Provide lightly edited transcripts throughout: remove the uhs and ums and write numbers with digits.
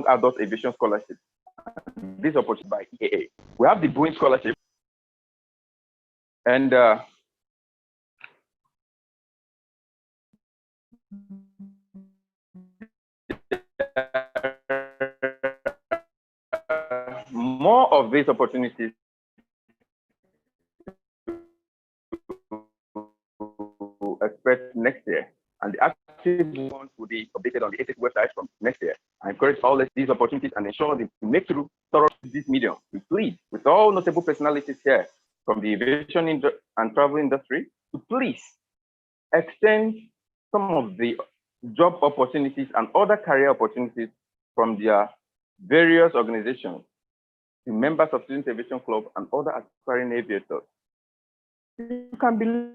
adult aviation scholarship. This opportunity by EAA. We have the Boeing scholarship, and more of these opportunities to expect next year, and the active ones will be updated on the ASIC website from next year. I encourage all these opportunities and ensure that you make through thorough this medium. We plead with all notable personalities here from the aviation and travel industry to please extend some of the job opportunities and other career opportunities from their various organizations to members of Student Aviation Club and other aspiring aviators. You can believe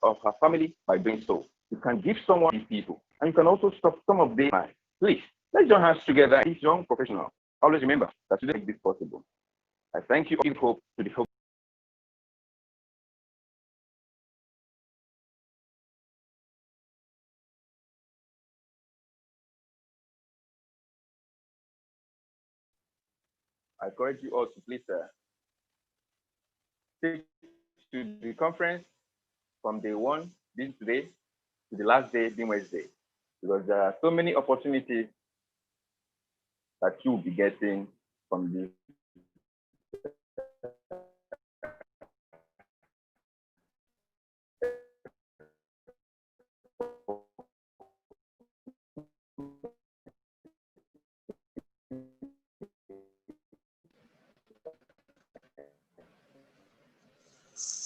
of her family by doing so. You can give someone these people, and you can also stop some of them. Please, let's join hands together. These young professionals. Always remember that today make this possible. I thank you. Give hope to the hope. I encourage you all to please take to the conference from day one, being today, to the last day, being Wednesday, because there are so many opportunities that you will be getting from this.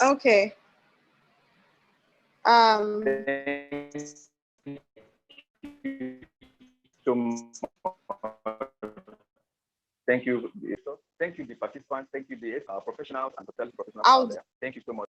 Okay. Thank you. Thank you, the participants. Thank you, the professionals and hotel professionals out there. Thank you so much.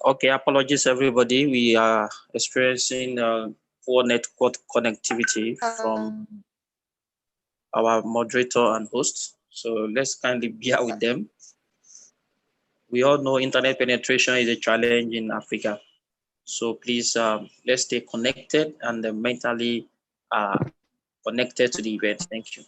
Okay, apologies everybody. We are experiencing poor network connectivity from our moderator and host. So let's kindly bear with them. We all know internet penetration is a challenge in Africa. So please, let's stay connected and mentally connected to the event. Thank you.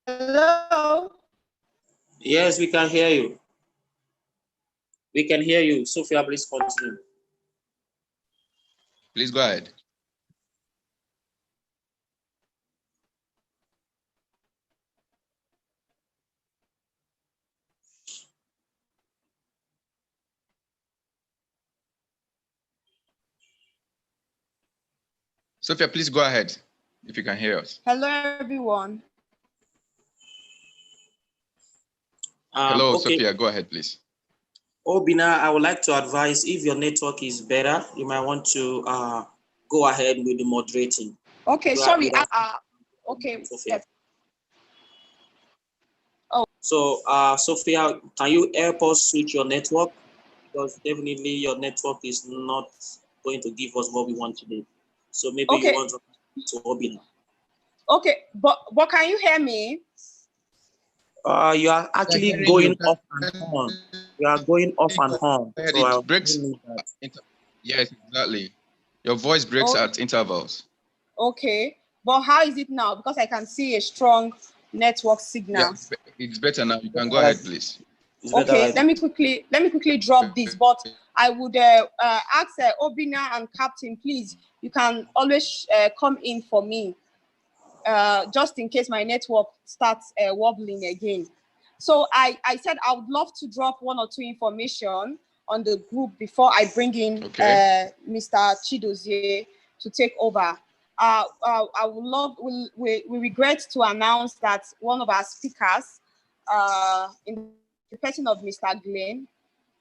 Hello. Yes, we can hear you. We can hear you. Sophia, please continue. Please go ahead. Sophia, please go ahead if you can hear us. Hello, everyone. Hello, Okay. Sophia, go ahead, please. Obina, I would like to advise, if your network is better, you might want to go ahead with the moderating. Okay, sorry. Okay. Sophia. Yes. Oh. So, Sophia, can you help us switch your network? Because definitely your network is not going to give us what we want today. So maybe Okay. you want to Obina. Okay, but can you hear me? You are actually going off and on. You are going off and on. So It breaks. Yes, exactly. Your voice breaks at intervals. Okay, but how is it now? Because I can see a strong network signal. Yeah, it's better now. You can go ahead, please. Okay, let me quickly drop this. But I would ask Obina and Captain, please. You can always come in for me, just in case my network starts wobbling again. So I said I would love to drop one or two information on the group before I bring in Mr. Chidozie to take over. I would love. We regret to announce that one of our speakers, in the person of Mr. Glenn,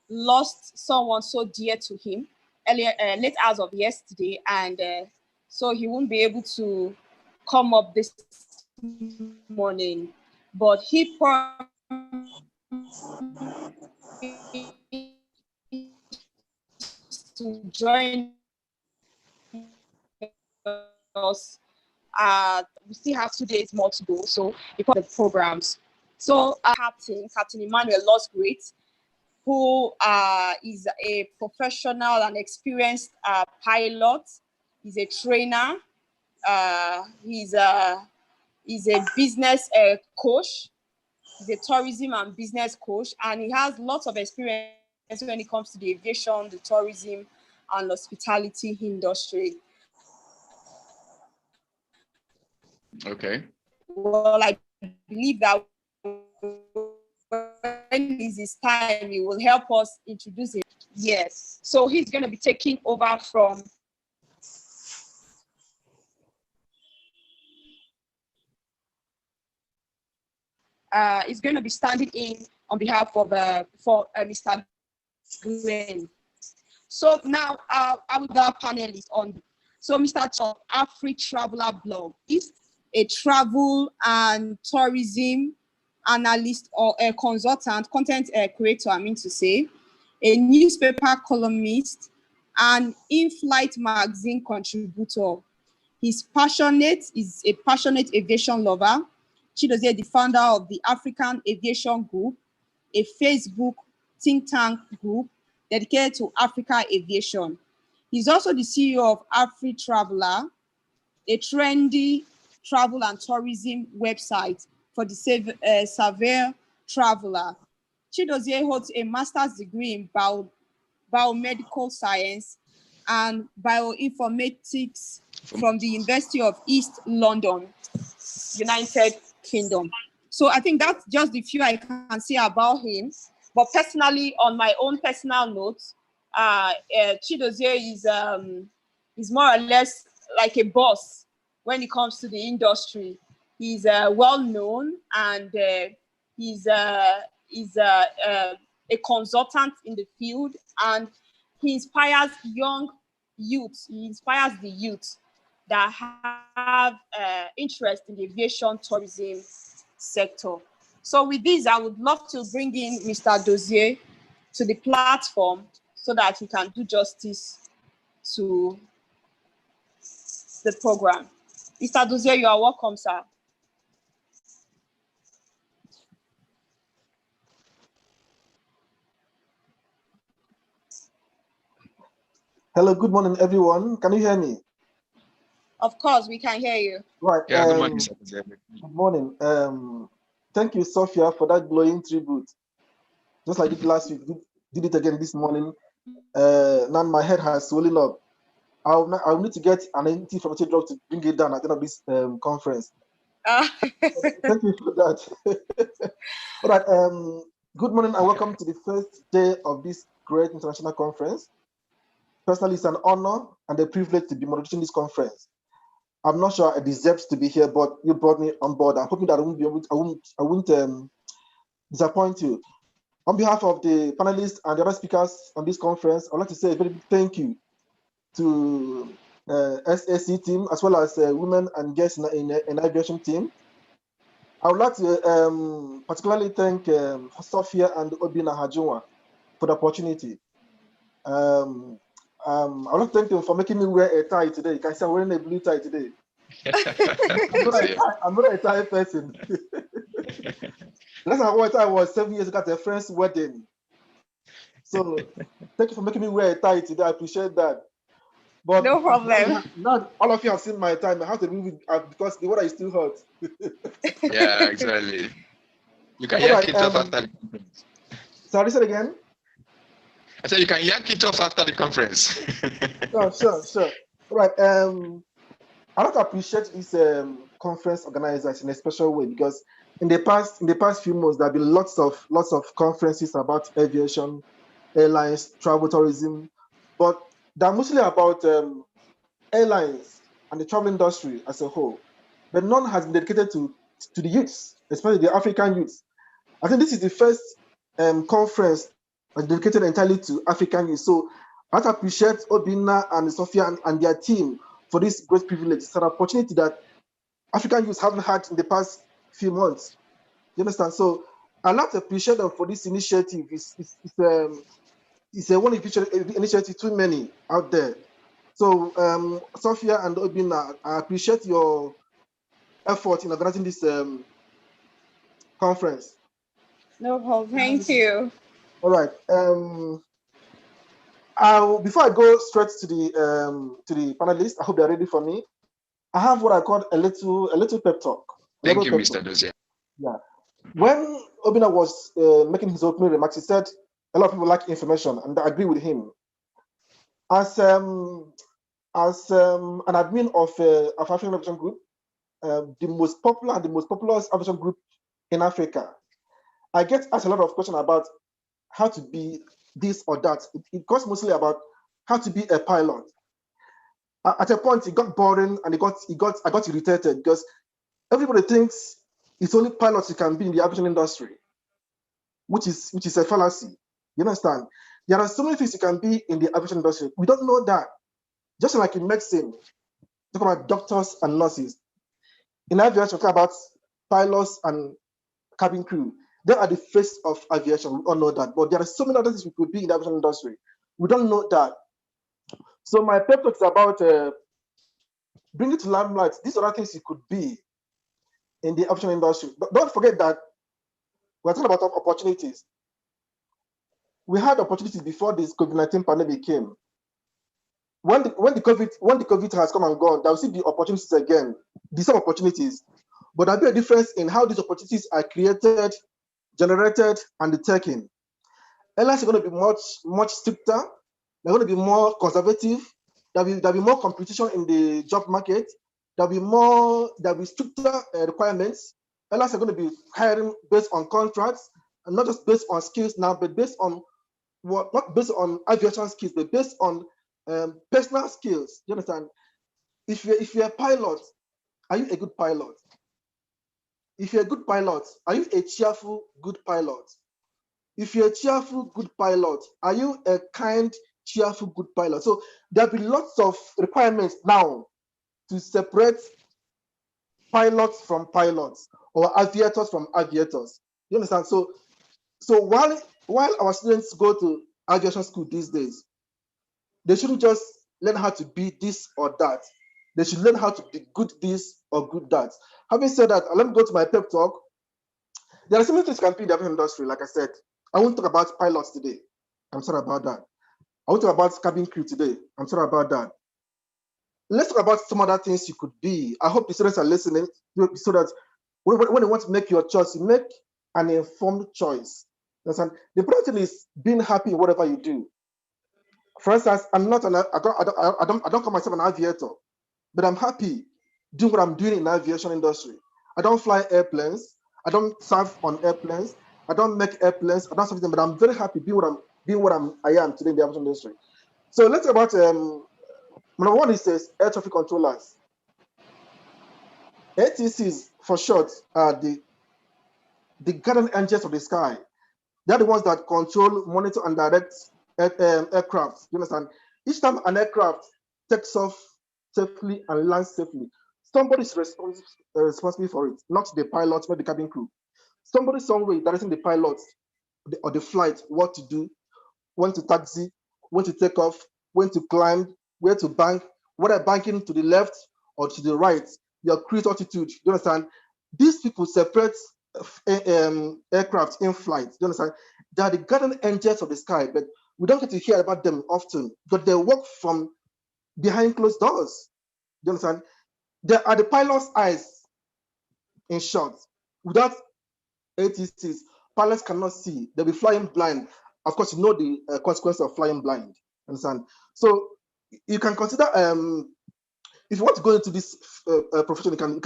lost someone so dear to him earlier, late hours of yesterday, and so he won't be able to come up this morning. But he promised to join us. We still have 2 days more to go, so because the programs. So Captain Emmanuel Losgreat, who is a professional and experienced pilot. He's a trainer. He's a business coach. He's a tourism and business coach, and he has lots of experience when it comes to the aviation, the tourism, and hospitality industry. Okay. Well, I believe that when is his time, he will help us introduce him. Yes. So he's going to be taking over from is going to be standing in on behalf of Mr. Glenn. So now I will have panelists on. So Mr. Chop, Afri Traveler Blog, is a travel and tourism analyst or a consultant, content creator, I mean to say, a newspaper columnist, and in-flight magazine contributor. Is a passionate aviation lover. Chidozie, the founder of the African Aviation Group, a Facebook think tank group dedicated to Africa aviation. He's also the CEO of Afri Traveler, a trendy travel and tourism website for the severe traveler. Chidozie holds a master's degree in biomedical science and bioinformatics from the University of East London, United Kingdom. So I think that's just the few I can say about him. But personally, on my own personal notes, Chidozie is more or less like a boss when it comes to the industry. He's well known, and he's a consultant in the field, and he inspires young youth. He inspires the youth that have interest in the aviation tourism sector. So with this, I would love to bring in Mr. Dozier to the platform so that he can do justice to the program. Mr. Dozier, you are welcome, sir. Hello, good morning, everyone. Can you hear me? Of course, we can hear you. Right. Yeah, good morning, Mr. President. Good morning. Thank you, Sophia, for that glowing tribute. Just like I did last week, did it again this morning. Now my head has swollen up. I'll need to get an anti-inflammatory drug to bring it down at the end of this conference. Thank you for that. All right. Good morning and welcome to the first day of this great international conference. Personally, it's an honor and a privilege to be moderating this conference. I'm not sure I deserve to be here, but you brought me on board. I'm hoping that I won't disappoint you. On behalf of the panelists and the other speakers on this conference, I'd like to say a very big thank you to SAC team, as well as women and guests in aviation team. I would like to particularly thank Sophia and Obina Hajunwa for the opportunity. I would like to thank them for making me wear a tie today. You can see I'm wearing a blue tie today. I'm not a tie person. Last time I wore a tie was 7 years ago at a friend's wedding. So thank you for making me wear a tie today. I appreciate that. But no problem. Now all of you have seen my tie. I have to remove it because the weather is still hot. Yeah, exactly. You can yank it off after the conference. Sorry, say it again. I said you can yank it off after the conference. Sure. All right. I like to appreciate this conference organizers in a special way because in the past few months there have been lots of conferences about aviation, airlines, travel, tourism, but they're mostly about airlines and the travel industry as a whole. But none has been dedicated to the youths, especially the African youths. I think this is the first conference dedicated entirely to African youth. So I appreciate Obina and Sophia and their team for this great privilege. It's an opportunity that African youths haven't had in the past few months. You understand? So I'd like to appreciate them for this initiative. It's a one initiative too many out there. So Sophia and Obina, I appreciate your effort in organizing this conference. No problem. Thank you. All right. Before I go straight to the panelists, I hope they're ready for me. I have what I call a little pep talk. Thank you, Mr. Dozier. Yeah. When Obina was making his opening remarks, he said a lot of people lack information, and I agree with him. As an admin of African Aviation Group, the most popular and the most populous aviation group in Africa, I get asked a lot of questions about how to be this or that. It goes mostly about how to be a pilot. At a point, it got boring and I got irritated because everybody thinks it's only pilots you can be in the aviation industry, which is a fallacy. You understand? There are so many things you can be in the aviation industry. We don't know that. Just like in medicine, talk about doctors and nurses. In aviation, talk about pilots and cabin crew. They are the face of aviation. We all know that. But there are so many other things we could be in the aviation industry. We don't know that. So my pep talk is about bringing to limelight these other things you could be in the aviation industry. But don't forget that we're talking about opportunities. We had opportunities before this COVID-19 pandemic came. When the COVID has come and gone, there will still be opportunities again, the same opportunities. But there'll be a difference in how these opportunities are created, generated, and taken. Airlines are going to be much stricter. They're going to be more conservative. There'll be more competition in the job market. There'll be stricter requirements. Airlines are going to be hiring based on contracts, and not just based on skills now, but based on not based on aviation skills, but based on personal skills. You understand? If you're a pilot, are you a good pilot? If you're a good pilot, are you a cheerful good pilot? If you're a cheerful good pilot, are you a kind, cheerful good pilot? So there'll be lots of requirements now to separate pilots from pilots or aviators from aviators. You understand? So while our students go to aviation school these days, they shouldn't just learn how to be this or that. They should learn how to be good this or good that. Having said that, let me go to my pep talk. There are so many things you can be in the aviation industry, like I said. I won't talk about pilots today. I'm sorry about that. I want to talk about cabin crew today. I'm sorry about that. Let's talk about some other things you could be. I hope the students are listening so that when you want to make your choice, you make an informed choice. Understand? The important thing is being happy in whatever you do. For instance, I don't call myself an aviator, but I'm happy doing what I'm doing in the aviation industry. I don't fly airplanes. I don't serve on airplanes. I don't make airplanes. I don't something, but I'm very happy being what I am today in the aviation industry. So let's talk about number one is air traffic controllers. ATCs for short are the guardian angels of the sky. They're the ones that control, monitor, and direct aircraft. You understand? Each time an aircraft takes off safely and lands safely, somebody is responsible for it, not the pilot, not the cabin crew. Somebody somewhere directing the pilot or the flight what to do, when to taxi, when to take off, when to climb, where to bank, whether banking to the left or to the right, your cruise altitude. You understand? These people separate aircraft in flight. You understand? They are the guardian angels of the sky, but we don't get to hear about them often. But they work from behind closed doors. You understand? They are the pilot's eyes, in short. Without ATCs, pilots cannot see. They'll be flying blind. Of course, you know the consequence of flying blind. Understand? So you can consider if you want to go into this profession, you can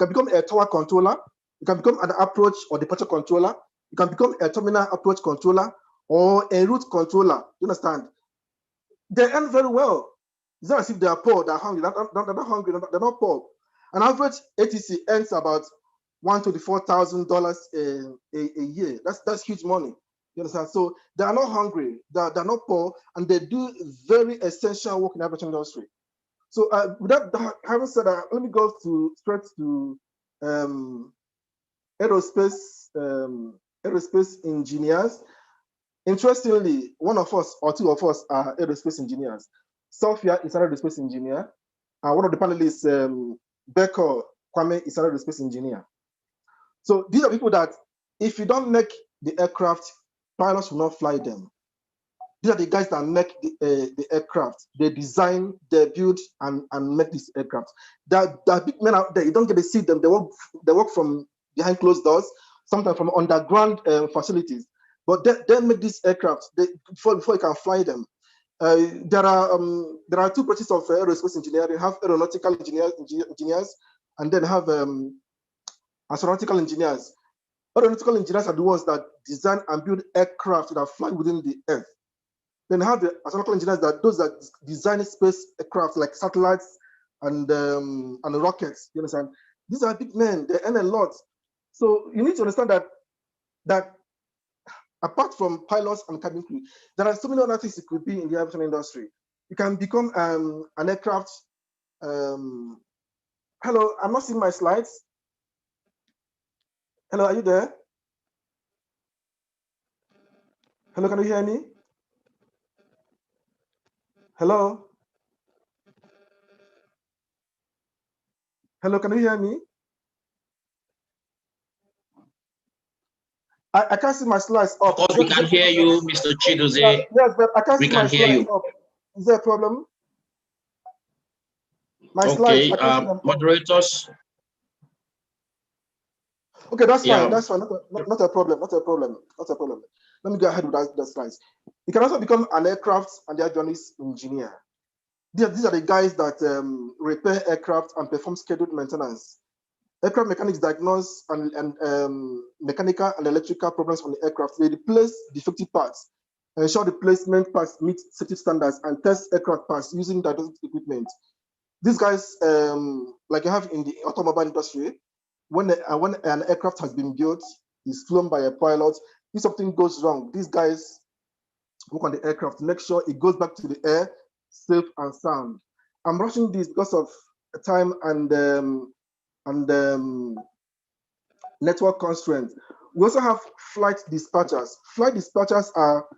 become a tower controller. You can become an approach or departure controller. You can become a terminal approach controller or a route controller. You understand? They earn very well. It's not as if they are poor, they're hungry. They're not hungry, they're not poor. An average ATC earns about $124,000 a year. That's huge money. You understand? So they are not hungry, they're not poor, and they do very essential work in the aviation industry. So with that having said that, let me go straight to aerospace engineers. Interestingly, one of us or two of us are aerospace engineers. Sophia is an aerospace engineer, and one of the panelists, Becker Kwame, is an aerospace engineer. So these are people that, if you don't make the aircraft, pilots will not fly them. These are the guys that make the aircraft. They design, they build, and make these aircraft. There are big men out there. You don't get to see them. They work from behind closed doors, sometimes from underground facilities. But they make these aircraft before you can fly them. There are two branches of aerospace engineering. You have aeronautical engineers, and then have astronautical engineers. Aeronautical engineers are the ones that design and build aircraft that fly within the earth. Then have the astronautical engineers those that design space aircraft like satellites and rockets. You understand? These are big men. They earn a lot. So you need to understand that apart from pilots and cabin crew, there are so many other things you could be in the aviation industry. You can become an aircraft. Hello, I'm not seeing my slides. Hello, are you there? Hello, can you hear me? Hello? Hello, can you hear me? I can't see my slides up. Of course, we can hear you, Mr. Chidoze. Yes, but I can't see my slides you. up. Is there a problem? My Okay, slides, moderators. Okay, that's fine. Yeah. That's fine. Not a problem. Not a problem. Not a problem. Let me go ahead with the slides. You can also become an aircraft and avionics engineer. These are the guys that repair aircraft and perform scheduled maintenance. Aircraft mechanics diagnose and mechanical and electrical problems on the aircraft. They replace defective parts, ensure the placement parts meet safety standards, and test aircraft parts using diagnostic equipment. These guys, like you have in the automobile industry, when an aircraft has been built, is flown by a pilot, if something goes wrong, these guys work on the aircraft to make sure it goes back to the air safe and sound. I'm rushing this because of time and network constraints. We also have flight dispatchers. Flight dispatchers are,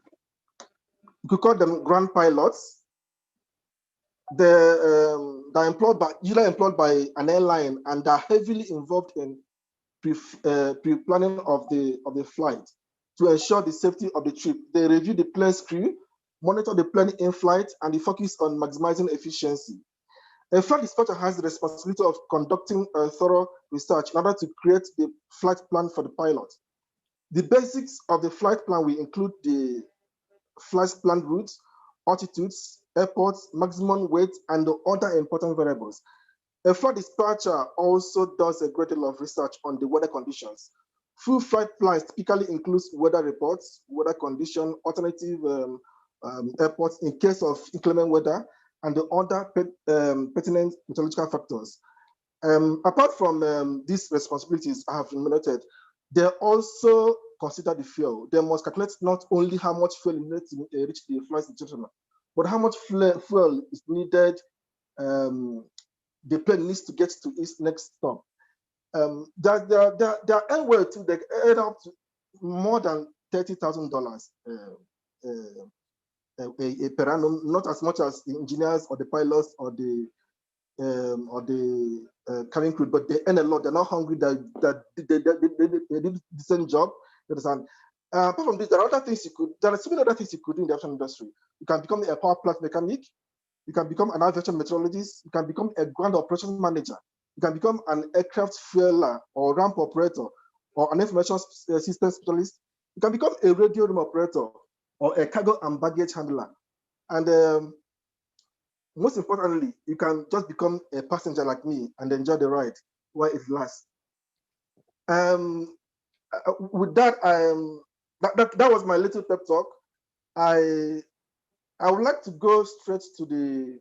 you could call them ground pilots. They're usually employed by an airline, and are heavily involved in pre-planning of the flight to ensure the safety of the trip. They review the plane's crew, monitor the plane in flight, and the focus on maximizing efficiency. A flight dispatcher has the responsibility of conducting a thorough research in order to create the flight plan for the pilot. The basics of the flight plan will include the flight plan routes, altitudes, airports, maximum weight, and the other important variables. A flight dispatcher also does a great deal of research on the weather conditions. Full flight plans typically includes weather reports, weather condition, alternative airports in case of inclement weather, and the other pertinent meteorological factors. Apart from these responsibilities I have enumerated, they also consider the fuel. They must calculate not only how much fuel is needed to reach the flight destination, but how much fuel is needed the plane needs to get to its next stop. There are anywhere to they add up to more than $30,000 per annum, not as much as the engineers or the pilots or the cabin crew, but they earn a lot. They're not hungry. That they did a decent job. You understand? Apart from this, there are other things you could. There are so many other things you could do in the aviation industry. You can become a power plant mechanic. You can become an aviation meteorologist. You can become a ground operations manager. You can become an aircraft fueler or ramp operator or an information system specialist. You can become a radio room operator or a cargo and baggage handler. And most importantly, you can just become a passenger like me and enjoy the ride while it lasts. With that, that was my little pep talk. I would like to go straight to the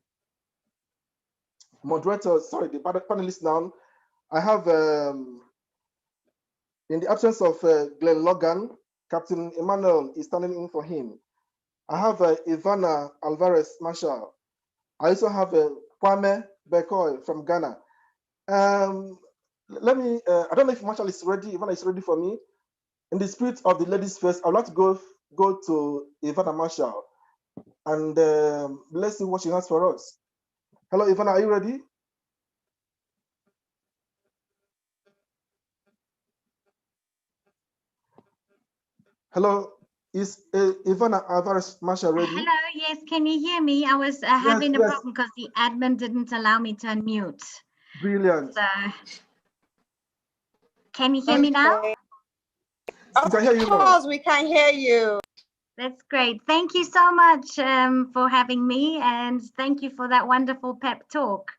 moderator, sorry, the panelists now. I have, in the absence of Glenn Logan, Captain Emmanuel is standing in for him. I have Ivana Alvarez Marshall. I also have Kwame Bekoy from Ghana. Let me, I don't know if Marshall is ready, Ivana is ready for me. In the spirit of the ladies first, I'd like to go to Ivana Marshall and let's see what she has for us. Hello, Ivana, are you ready? Hello, is Ivana Alvarez Marshall ready? Hello, yes, can you hear me? I was having a problem because the admin didn't allow me to unmute. Brilliant. So, can you hear me now? We can hear you now. Of course, we can hear you. That's great. Thank you so much for having me, and thank you for that wonderful pep talk.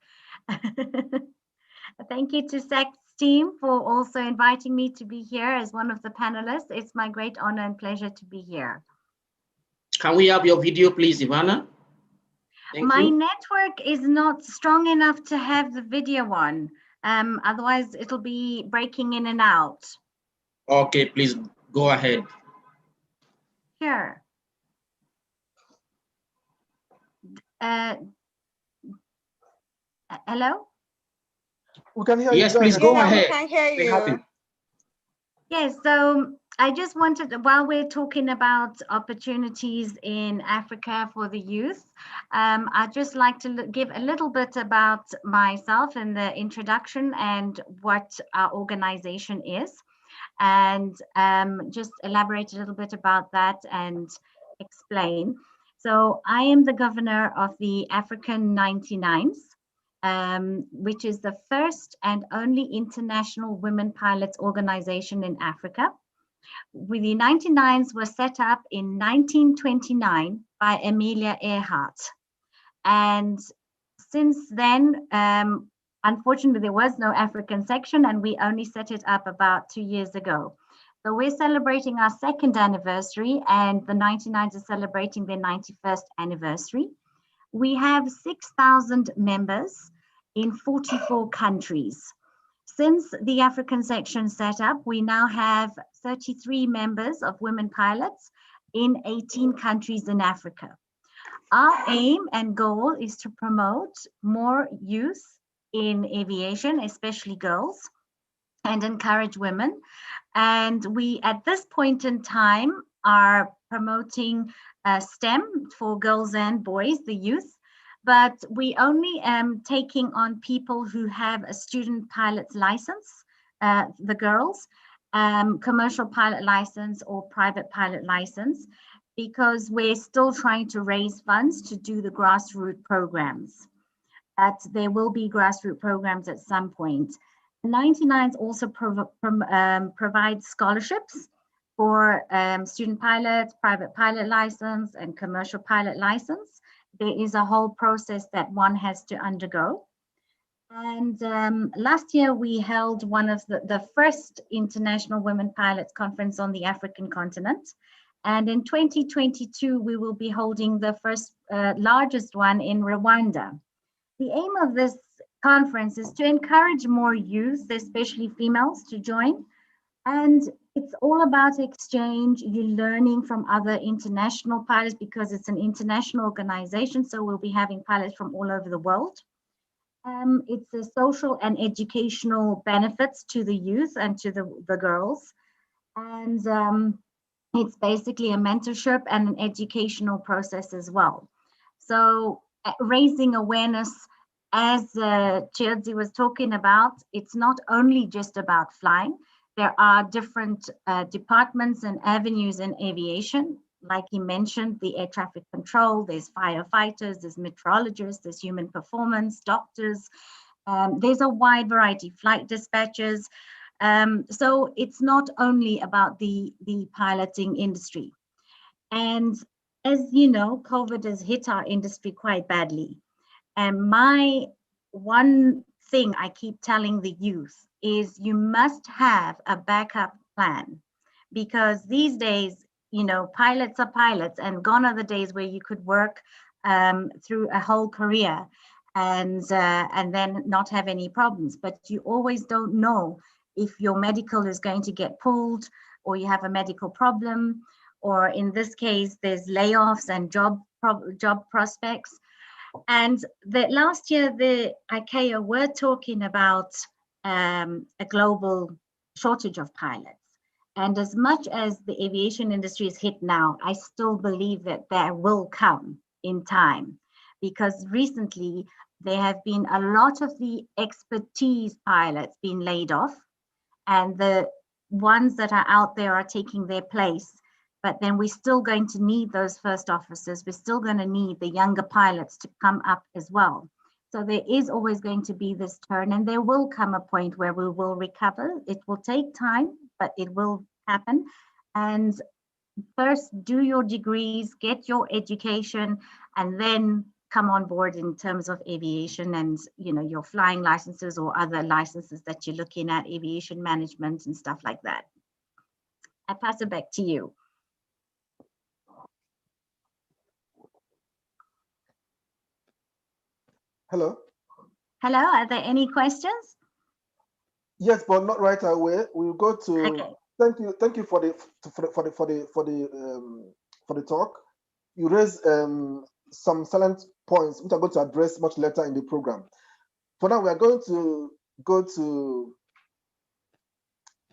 Thank you to SACSTEAM for also inviting me to be here as one of the panelists. It's my great honor and pleasure to be here. Can we have your video, please, Ivana? My network is not strong enough to have the video on. Otherwise, it'll be breaking in and out. Okay, please go ahead. Sure. Hello? We can hear you. Yes, please go ahead. We can hear you. Yes, so I just wanted, while we're talking about opportunities in Africa for the youth, I'd just like to give a little bit about myself in the introduction and what our organization is, and just elaborate a little bit about that and explain. So I am the governor of the African 99s, which is the first and only international women pilots organization in Africa. The 99s were set up in 1929 by Amelia Earhart. And since then, unfortunately, there was no African section, and we only set it up about 2 years ago. So we're celebrating our 2nd anniversary, and the 99s are celebrating their 91st anniversary. We have 6,000 members in 44 countries. Since the African section set up, we now have 33 members of women pilots in 18 countries in Africa. Our aim and goal is to promote more youth in aviation, especially girls, and encourage women. And we, at this point in time, are promoting STEM for girls and boys, the youth, but we only taking on people who have a student pilot's license, the girls, commercial pilot license or private pilot license. because we're still trying to raise funds to do the grassroots programs. But there will be grassroots programs at some point. 99s also provides scholarships for student pilots, private pilot license, and commercial pilot license. There is a whole process that one has to undergo. And last year we held one of the first International Women Pilots Conference on the African continent. And in 2022, we will be holding the first largest one in Rwanda. The aim of this conference is to encourage more youth, especially females, to join. And it's all about exchange. You're learning from other international pilots because it's an international organization. So we'll be having pilots from all over the world. It's a social and educational benefits to the youth and to the girls. And it's basically a mentorship and an educational process as well. So raising awareness, as Chirzi was talking about, it's not only just about flying. There are different departments and avenues in aviation. Like he mentioned, the air traffic control, there's firefighters, there's meteorologists, there's human performance, doctors. There's a wide variety, flight dispatchers. So it's not only about the piloting industry. And as you know, COVID has hit our industry quite badly. And my one thing I keep telling the youth is you must have a backup plan, because these days, you know, pilots are pilots, and gone are the days where you could work through a whole career and then not have any problems. But you always don't know if your medical is going to get pulled, or you have a medical problem, or in this case, there's layoffs and job prospects. And last year, the ICAO were talking about a global shortage of pilots. And as much as the aviation industry is hit now, I still believe that there will come in time, because recently there have been a lot of the expertise pilots being laid off, and the ones that are out there are taking their place. But then we're still going to need those first officers. We're still going to need the younger pilots to come up as well. So there is always going to be this turn, and there will come a point where we will recover. It will take time, but it will happen. And first, do your degrees, get your education, and then come on board in terms of aviation and, you know, your flying licenses or other licenses that you're looking at, aviation management and stuff like that. I pass it back to you. Hello. Hello, are there any questions? Yes, but not right away. We'll go to. Okay. Thank you for the talk. You raised some salient points which I'm going to address much later in the program. For now, we are going to go to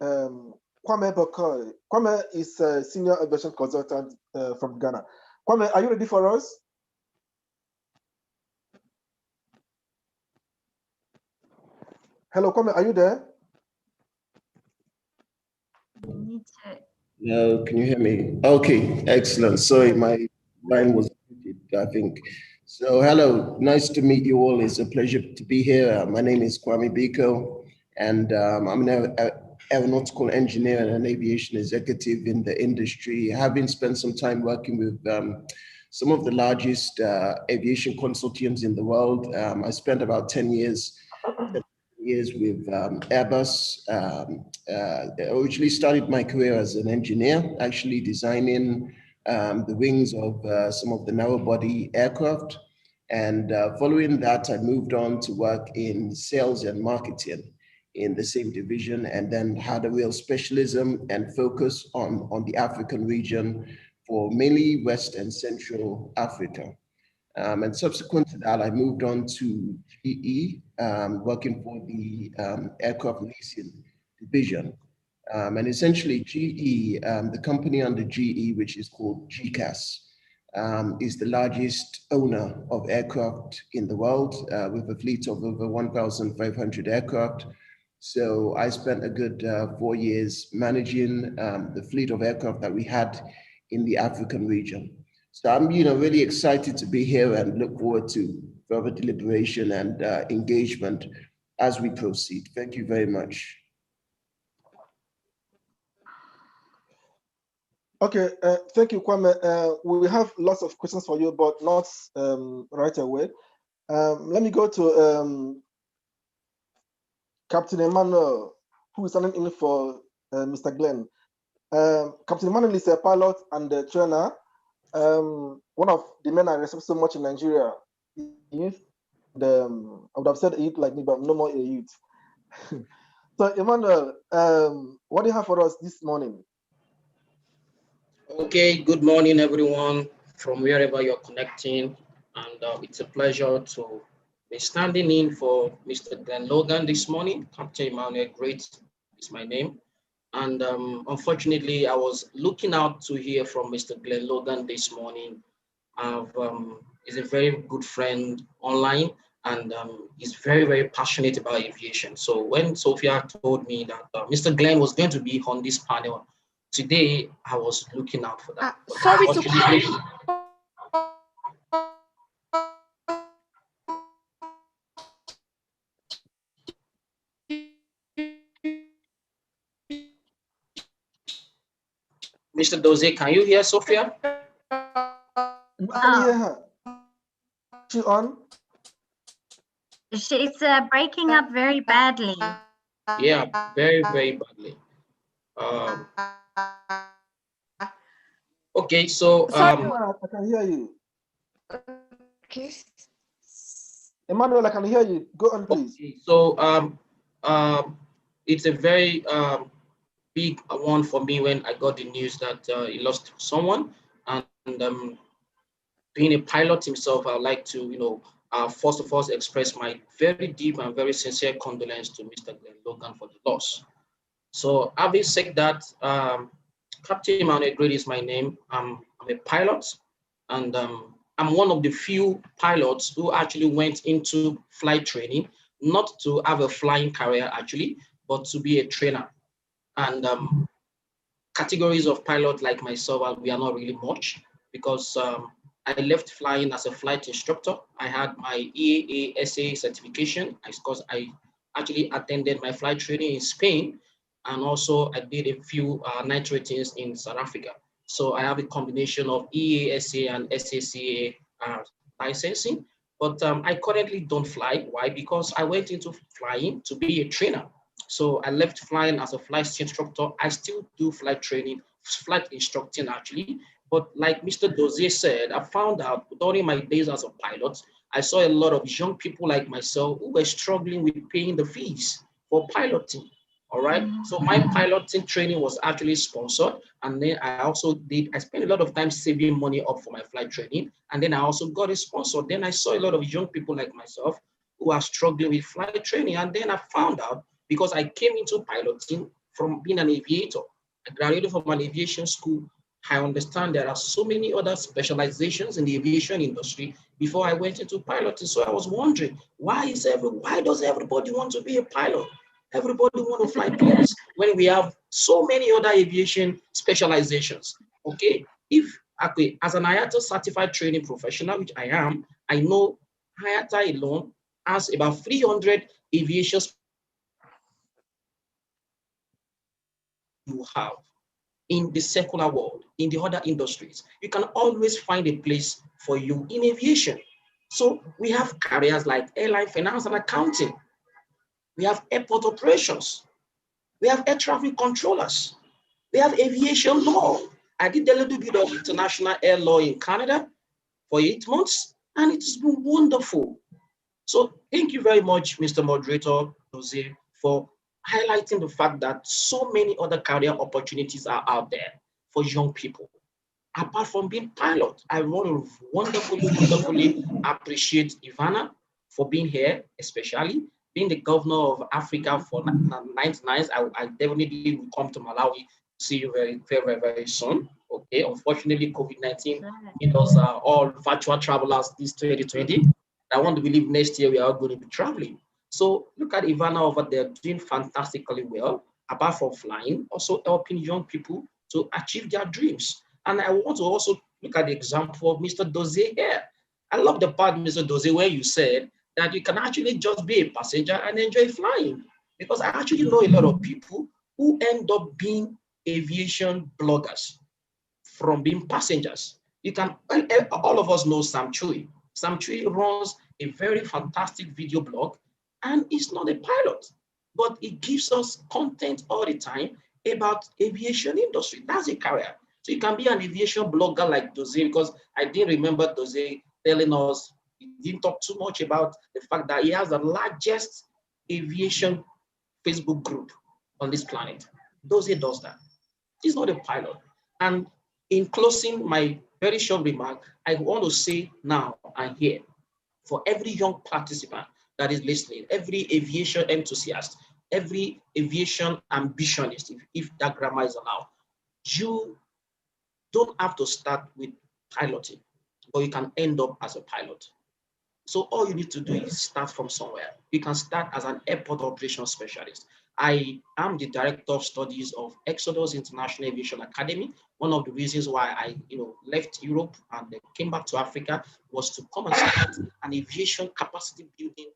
Kwame Bokoy. Kwame is a senior aviation consultant from Ghana. Kwame, are you ready for us? Hello, Kwame, are you there? No, can you hear me? Okay, excellent. Sorry, my line was muted, I think. So hello, nice to meet you all. It's a pleasure to be here. My name is Kwame Biko, and I'm an aeronautical engineer and an aviation executive in the industry, having spent some time working with some of the largest aviation consortiums in the world. I spent about 10 years with Airbus. I originally started my career as an engineer, actually designing the wings of some of the narrow body aircraft. And following that, I moved on to work in sales and marketing in the same division, and then had a real specialism and focus on the African region for mainly West and Central Africa. And subsequent to that, I moved on to GE, working for the aircraft leasing division. And essentially GE, the company under GE, which is called GCAS, is the largest owner of aircraft in the world, with a fleet of over 1,500 aircraft. So I spent a good 4 years managing the fleet of aircraft that we had in the African region. So I'm, really excited to be here and look forward to further deliberation and engagement as we proceed. Thank you very much. Okay, thank you, Kwame. We have lots of questions for you, but not right away. Let me go to Captain Emmanuel, who is standing in for Mr. Glenn. Captain Emmanuel is a pilot and a trainer. One of the men I respect so much in Nigeria. Youth, I would have said a youth like me, but I'm no more a youth. So, Emmanuel, what do you have for us this morning? Okay, good morning, everyone, from wherever you're connecting. And it's a pleasure to be standing in for Mr. Glenn Logan this morning. Captain Emmanuel Great is my name. And unfortunately, I was looking out to hear from Mr. Glenn Logan this morning. He's a very good friend online, and he's very, very passionate about aviation. So when Sophia told me that Mr. Glenn was going to be on this panel today, I was looking out for that. Sorry to Mr. Doze, can you hear Sophia? I can hear her. She on? It's breaking up very badly. Yeah, very, very badly. Okay, so I can hear you. Okay. Emmanuel, I can hear you. Go on, please. Okay, so it's a very big one for me when I got the news that he lost someone, and being a pilot himself, I'd like to, first of all, express my very deep and very sincere condolence to Mr. Glenn Logan for the loss. So having said that, Captain Emmanuel Grady is my name. I'm a pilot, and I'm one of the few pilots who actually went into flight training, not to have a flying career actually, but to be a trainer. And categories of pilot like myself, we are not really much, because I left flying as a flight instructor. I had my EASA certification because I actually attended my flight training in Spain, and also I did a few night ratings in South Africa. So I have a combination of EASA and SACA licensing, but I currently don't fly. Why? Because I went into flying to be a trainer. So I left flying as a flight instructor. I still do flight training, flight instructing actually. But like Mr. Dozier said, I found out during my days as a pilot, I saw a lot of young people like myself who were struggling with paying the fees for piloting. All right. So my piloting training was actually sponsored. And then I spent a lot of time saving money up for my flight training. And then I also got a sponsor. Then I saw a lot of young people like myself who are struggling with flight training. And then I found out, because I came into piloting from being an aviator, I graduated from an aviation school. I understand there are so many other specializations in the aviation industry before I went into piloting. So I was wondering, why does everybody want to be a pilot? Everybody want to fly planes when we have so many other aviation specializations. Okay, as an IATA certified training professional, which I am, I know IATA alone has about 300 aviation you have in the secular world, in the other industries. You can always find a place for you in aviation. So we have careers like airline finance and accounting. We have airport operations. We have air traffic controllers. We have aviation law. I did a little bit of international air law in Canada for 8 months, and it's been wonderful. So thank you very much, Mr. Moderator, Jose, for highlighting the fact that so many other career opportunities are out there for young people. Apart from being pilot, I want to wonderfully appreciate Ivana for being here, especially being the governor of Africa for 99. I definitely will come to Malawi to see you very soon. Okay, unfortunately, COVID-19 made us all virtual travelers this 2020. I want to believe next year we are going to be traveling. So look at Ivana over there doing fantastically well, apart from flying, also helping young people to achieve their dreams. And I want to also look at the example of Mr. Doze here. I love the part, Mr. Doze, where you said that you can actually just be a passenger and enjoy flying. Because I actually know a lot of people who end up being aviation bloggers from being passengers. You can, all of us know Sam Chui. Sam Chui runs a very fantastic video blog, and he's not a pilot, but he gives us content all the time about aviation industry. That's a career. So you can be an aviation blogger like Doze, because I didn't remember Doze telling us, he didn't talk too much about the fact that he has the largest aviation Facebook group on this planet. Doze does that. He's not a pilot. And in closing my very short remark, I want to say now and here, for every young participant that is listening, every aviation enthusiast, every aviation ambitionist, if that grammar is allowed, you don't have to start with piloting, but you can end up as a pilot. So all you need to do is start from somewhere. You can start as an airport operations specialist. I am the director of studies of Exodus International Aviation Academy. One of the reasons why I left Europe and came back to Africa was to come and start an aviation capacity building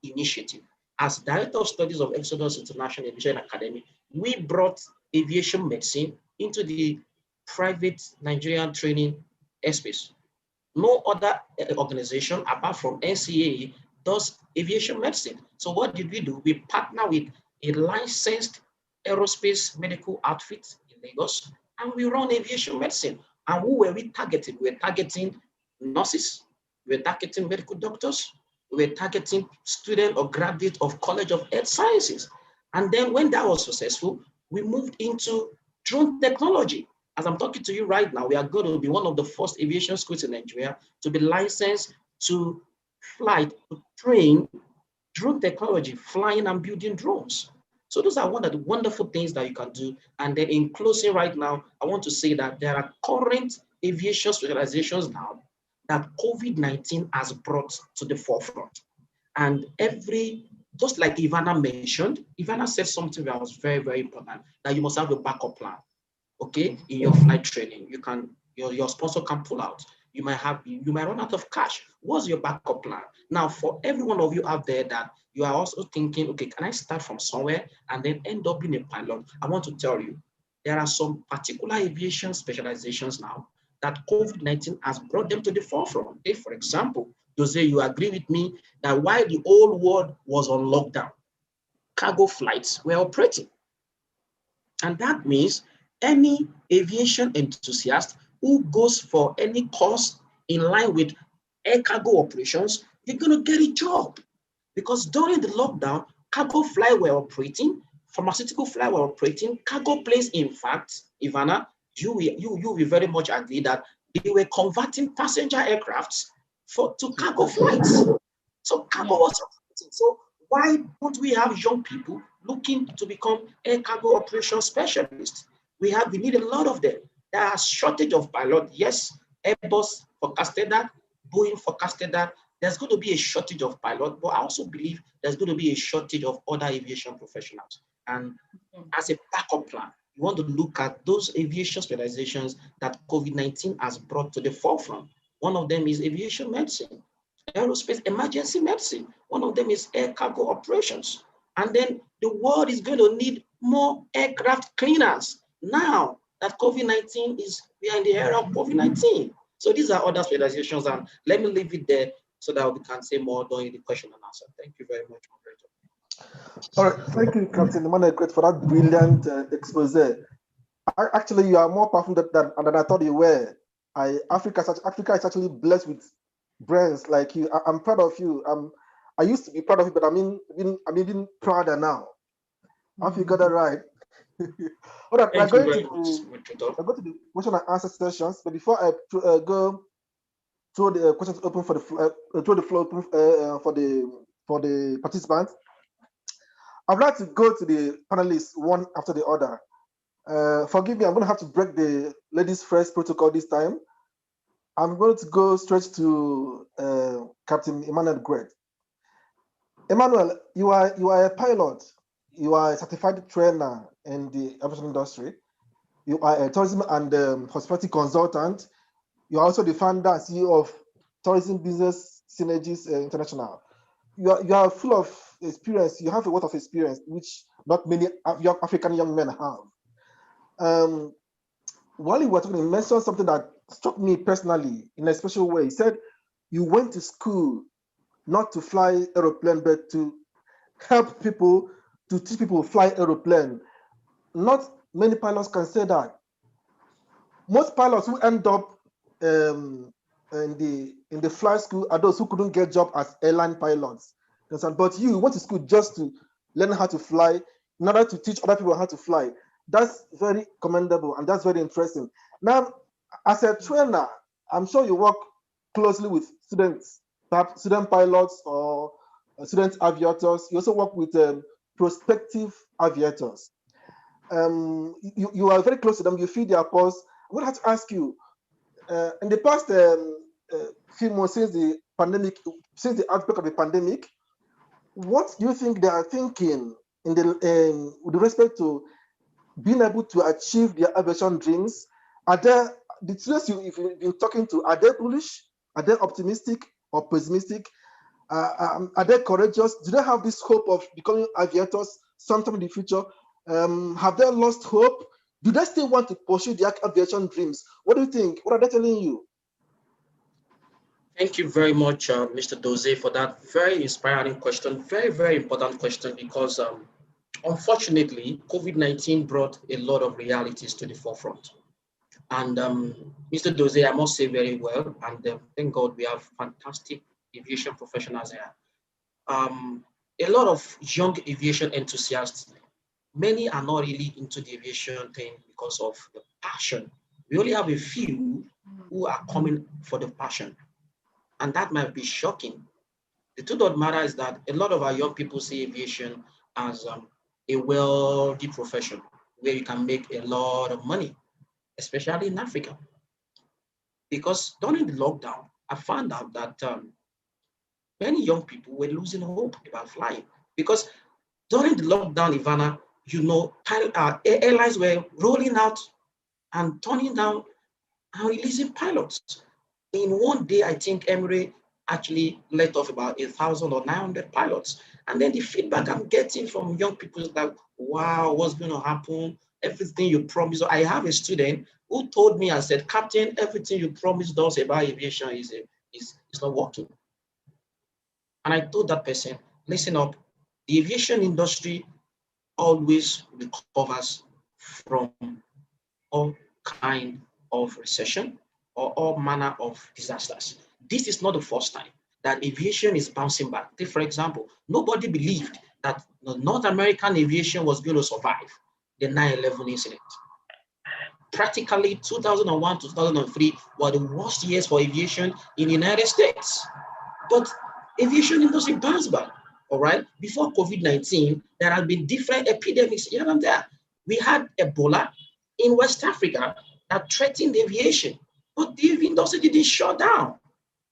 initiative. As director of studies of Exodus International Aviation Academy, we brought aviation medicine into the private Nigerian training airspace. No other organization apart from NCAA does aviation medicine. So what did we do? We partner with a licensed aerospace medical outfit in Lagos, and we run aviation medicine. And who were we targeting? We were targeting nurses, we were targeting medical doctors, we were targeting student or graduate of College of Health Sciences. And then when that was successful, we moved into drone technology. As I'm talking to you right now, we are going to be one of the first aviation schools in Nigeria to be licensed to fly, to train drone technology, flying and building drones. So those are one of the wonderful things that you can do. And then in closing right now, I want to say that there are current aviation specializations now that COVID-19 has brought to the forefront. And just like Ivana mentioned, Ivana said something that was very, very important, that you must have a backup plan. Okay, in your flight training, you can, your sponsor can pull out. You might run out of cash. What's your backup plan? Now, for every one of you out there that you are also thinking, okay, can I start from somewhere and then end up being a pilot? I want to tell you, there are some particular aviation specializations now that COVID-19 has brought them to the forefront. If, for example, Jose, you agree with me that while the whole world was on lockdown, cargo flights were operating. And that means any aviation enthusiast who goes for any course in line with air cargo operations, you're going to get a job. Because during the lockdown, cargo fly were operating, pharmaceutical fly were operating, cargo planes, in fact, Ivana, you will very much agree that they were converting passenger aircrafts to cargo flights. So cargo was operating. So why don't we have young people looking to become air cargo operation specialists? We need a lot of them. There are shortage of pilots. Yes, Airbus forecasted that, Boeing forecasted that. There's going to be a shortage of pilots, but I also believe there's going to be a shortage of other aviation professionals. And as a backup plan, you want to look at those aviation specializations that COVID-19 has brought to the forefront. One of them is aviation medicine, aerospace emergency medicine. One of them is air cargo operations. And then the world is going to need more aircraft cleaners now that COVID-19 we are in the era of COVID-19. So these are other specializations, and let me leave it there so that we can say more during the question and answer. Thank you very much, moderator. All right, thank you, Captain Emmanuel, for that brilliant expose. Actually, you are more powerful than I thought you were. Africa is actually blessed with brains like you. I'm proud of you. I used to be proud of you, but I'm even prouder now. I hope you got that right. All right, we're going to the question and answer sessions. But before I go throw the questions open for the floor open for the participants, I'd like to go to the panelists one after the other. Forgive me, I'm going to have to break the ladies first protocol this time. I'm going to go straight to Captain Emmanuel Gret. Emmanuel, you are a pilot. You are a certified trainer in the aviation industry. You are a tourism and hospitality consultant. You are also the founder and CEO of Tourism Business Synergies International. You are full of experience. You have a lot of experience, which not many young African young men have. While you were talking, you mentioned something that struck me personally in a special way. He said you went to school not to fly aeroplane, but to help people, to teach people to fly aeroplane. Not many pilots can say that. Most pilots who end up in the flight school are those who couldn't get job as airline pilots. But you went to school just to learn how to fly in order to teach other people how to fly. That's very commendable and that's very interesting. Now, as a trainer, I'm sure you work closely with students, perhaps student pilots or student aviators. You also work with prospective aviators. You are very close to them. You feel their pulse. I'm going to have to ask you, in the past few months since the pandemic, since the outbreak of the pandemic, what do you think they are thinking with respect to being able to achieve their aviation dreams? Are there the students you've been talking to? Are they bullish? Are they optimistic or pessimistic? Are they courageous? Do they have this hope of becoming aviators sometime in the future? Have they lost hope? Do they still want to pursue their aviation dreams? What do you think? What are they telling you? Thank you very much, Mr. Doze, for that very inspiring question. Very, very important question because unfortunately, COVID-19 brought a lot of realities to the forefront. And Mr. Doze, I must say very well, and thank God we have fantastic aviation professionals here. A lot of young aviation enthusiasts, many are not really into the aviation thing because of the passion. We only have a few who are coming for the passion. And that might be shocking. The truth of the matter is that a lot of our young people see aviation as a wealthy profession where you can make a lot of money, especially in Africa. Because during the lockdown, I found out that many young people were losing hope about flying. Because during the lockdown, Ivana, you know, airlines were rolling out and turning down and releasing pilots. In one day, I think Emirates actually let off about 1,000 or 900 pilots. And then the feedback I'm getting from young people is like, wow, what's going to happen? Everything you promised. I have a student who told me and said, Captain, everything you promised us about aviation is not working. And I told that person, listen up, the aviation industry always recovers from all kind of recession or all manner of disasters. This is not the first time that aviation is bouncing back. Take, for example, nobody believed that the North American aviation was going to survive the 9/11 incident. Practically 2001 to 2003 were the worst years for aviation in the United States. But aviation industry bounced back, all right? Before COVID-19, there have been different epidemics here and there. We had Ebola in West Africa that threatened aviation, but the industry didn't shut down.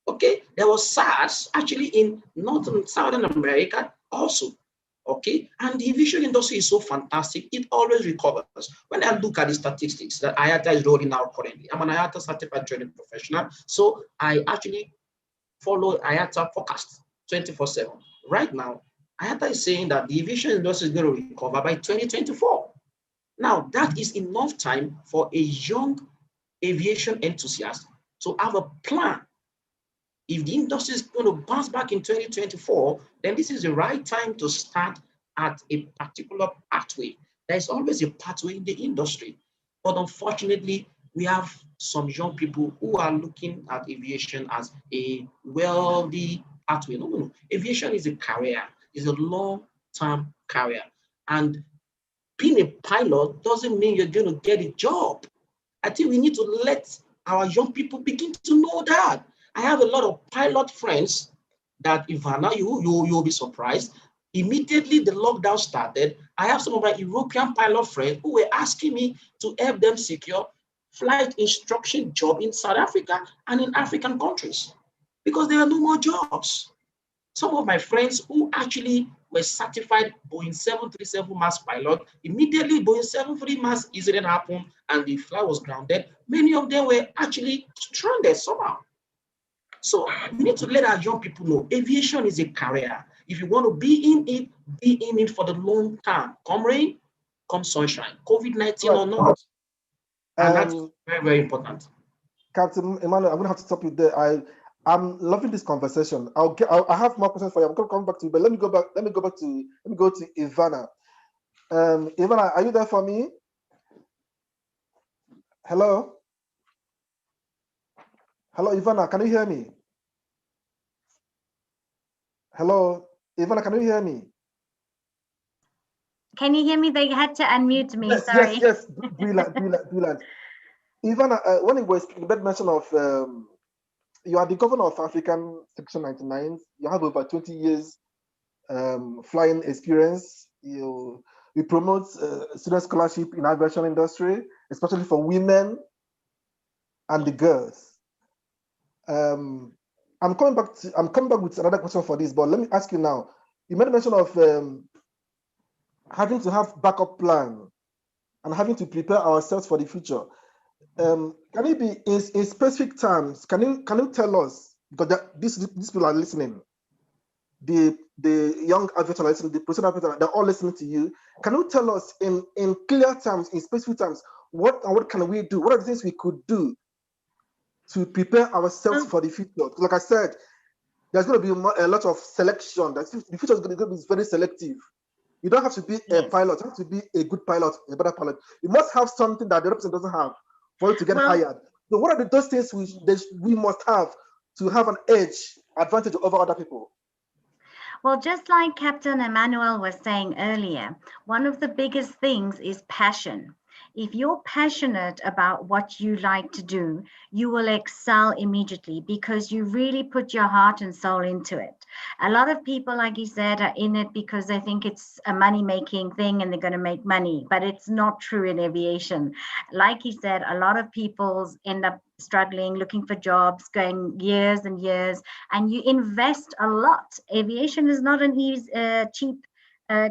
Okay, there was SARS actually in North and Southern America also. Okay, and the aviation industry is so fantastic, it always recovers. When I look at the statistics that IATA is rolling out currently, I'm an IATA certified training professional, so I actually follow IATA forecast 24/7. Right now, IATA is saying that the aviation industry is going to recover by 2024. Now, that is enough time for a young aviation enthusiast to have a plan. If the industry is going to bounce back in 2024, then this is the right time to start at a particular pathway. There's always a pathway in the industry. But unfortunately, we have some young people who are looking at aviation as a wealthy pathway. No. Aviation is a career, it's a long-term career. And being a pilot doesn't mean you're going to get a job. I think we need to let our young people begin to know that. I have a lot of pilot friends that, Ivana, you'll be surprised. Immediately the lockdown started, I have some of my European pilot friends who were asking me to help them secure flight instruction job in South Africa and in African countries because there are no more jobs. Some of my friends who actually were certified Boeing 737 MAX pilot, immediately Boeing 73 MAX incident happened and the flight was grounded. Many of them were actually stranded somehow. So we need to let our young people know aviation is a career. If you want to be in it for the long term. Come rain, come sunshine, COVID-19 or not. And that's very, very important. Captain Emmanuel, I'm gonna have to stop you there. I'm loving this conversation. I have more questions for you. I'm gonna come back to you, but let me go to Ivana. Ivana, are you there for me? Hello? Hello, Ivana, can you hear me? Hello, Ivana, can you hear me? Can you hear me? They had to unmute me, Yes, sorry. yes, brilliant. Ivana, when it was you made mention of you are the governor of African Section 99. You have over 20 years flying experience. You promote student scholarship in aviation industry, especially for women and the girls. I'm coming back with another question for this, but let me ask you now. You made mention of having to have backup plan and having to prepare ourselves for the future. Can it be in specific terms? Can you tell us, because these people are listening, the young aviators are listening, the professional aviators, they're all listening to you. Can you tell us in clear terms, in specific terms, what can we do? What are the things we could do to prepare ourselves for the future? Like I said, there's going to be a lot of selection. The future is going to be very selective. You don't have to be a pilot. You have to be a good pilot, a better pilot. You must have something that the other person doesn't have for you to get hired. So what are those things we must have to have an advantage over other people? Well, just like Captain Emmanuel was saying earlier, one of the biggest things is passion. If you're passionate about what you like to do, you will excel immediately because you really put your heart and soul into it. A lot of people, like you said, are in it because they think it's a money-making thing and they're going to make money, but it's not true in aviation. Like he said, a lot of people end up struggling, looking for jobs, going years and years, and you invest a lot. Aviation is not an cheap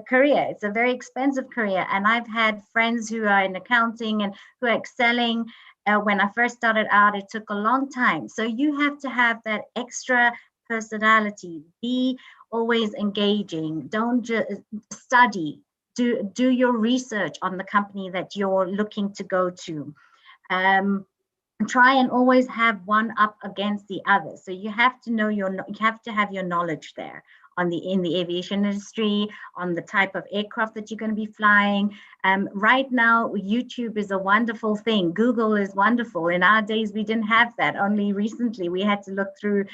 career. It's a very expensive career. And I've had friends who are in accounting and who are excelling. When I first started out, it took a long time. So you have to have that extra personality. Be always engaging. Don't just study. Do your research on the company that you're looking to go to. Try and always have one up against the other. So you have to know you have to have your knowledge there in the aviation industry, on the type of aircraft that you're going to be flying. Right now, YouTube is a wonderful thing. Google is wonderful. In our days, we didn't have that. Only recently, we had to look through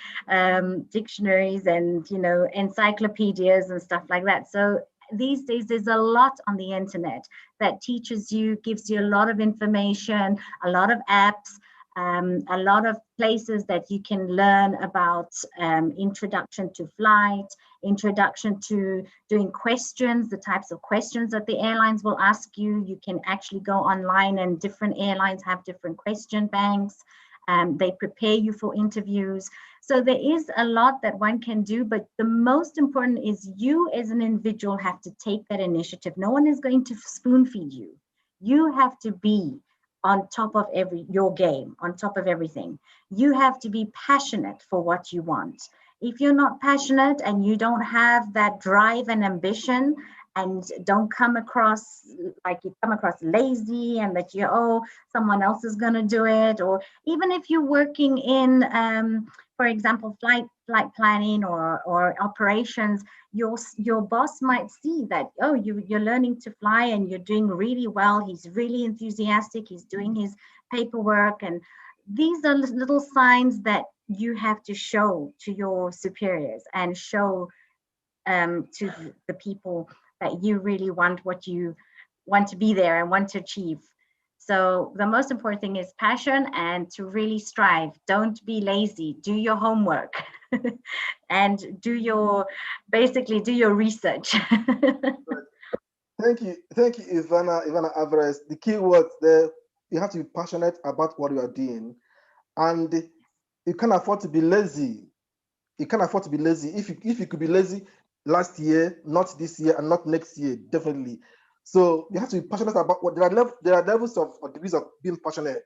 dictionaries and encyclopedias and stuff like that. So these days, there's a lot on the internet that teaches you, gives you a lot of information, a lot of apps. A lot of places that you can learn about introduction to flight, introduction to doing questions, the types of questions that the airlines will ask you. You can actually go online and different airlines have different question banks. They prepare you for interviews. So there is a lot that one can do, but the most important is you as an individual have to take that initiative. No one is going to spoon feed you. You have to be on top of your game, on top of everything. You have to be passionate for what you want. If you're not passionate and you don't have that drive and ambition and don't come across like you come across lazy and that someone else is going to do it, or even if you're working in for example flight planning or operations, your boss might see that you're learning to fly and you're doing really well, he's really enthusiastic, he's doing his paperwork, and these are little signs that you have to show to your superiors and show to the people that you really want to be there and want to achieve. So the most important thing is passion and to really strive. Don't be lazy. Do your homework and do your research. Thank you, Ivana Alvarez. The key words there, you have to be passionate about what you are doing, and you can't afford to be lazy. you can't afford to be lazy. If you could be lazy last year, not this year, and not next year, definitely. So you have to be passionate about what there are levels of or degrees of being passionate.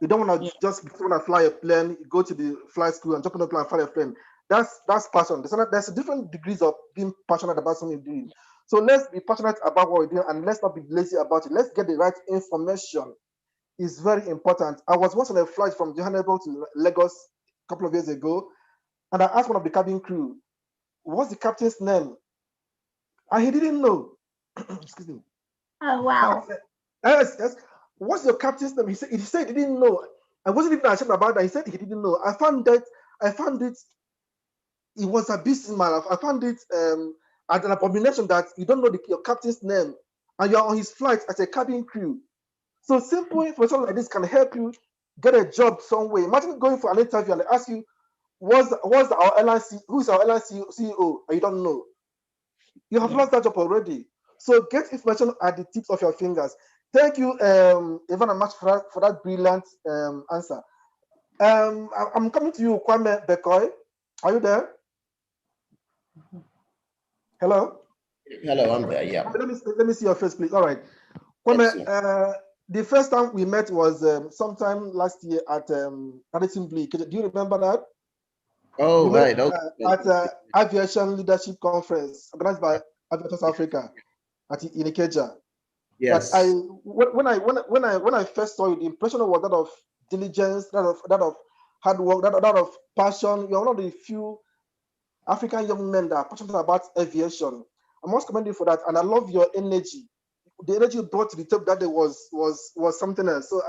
You don't want to just want to fly a plane, go to the flight school and jump on a plane and fly a plane. That's passion. There's different degrees of being passionate about something you're doing. So let's be passionate about what we're doing and let's not be lazy about it. Let's get the right information. It's very important. I was once on a flight from Johannesburg to Lagos a couple of years ago, and I asked one of the cabin crew, what's the captain's name? And he didn't know. Excuse me. Oh, wow. Yes. What's your captain's name? He said he didn't know. I wasn't even ashamed about that. He said he didn't know. I found it, it was abysmal. I found it as an abomination that you don't know your captain's name and you're on his flight as a cabin crew. So simple information like this can help you get a job somewhere. Imagine going for an interview and they ask you, who's our airline CEO? And you don't know. You have lost that job already. So get information at the tips of your fingers. Thank you, Evan and Max, for that brilliant answer. I'm coming to you, Kwame Bekoy. Are you there? Hello? Hello, I'm there, yeah. Let me see your face, please. All right. Kwame, the first time we met was sometime last year at Addison Bleak. Do you remember that? Oh, right. Okay. At Aviation Leadership Conference organized by Aviation South Africa in Ikeja. Yes. But when I first saw you, the impression was that of diligence, that of hard work, that of passion. You're one of the few African young men that are passionate about aviation. I must commend you for that, and I love your energy. The energy you brought to the table that day was something else. So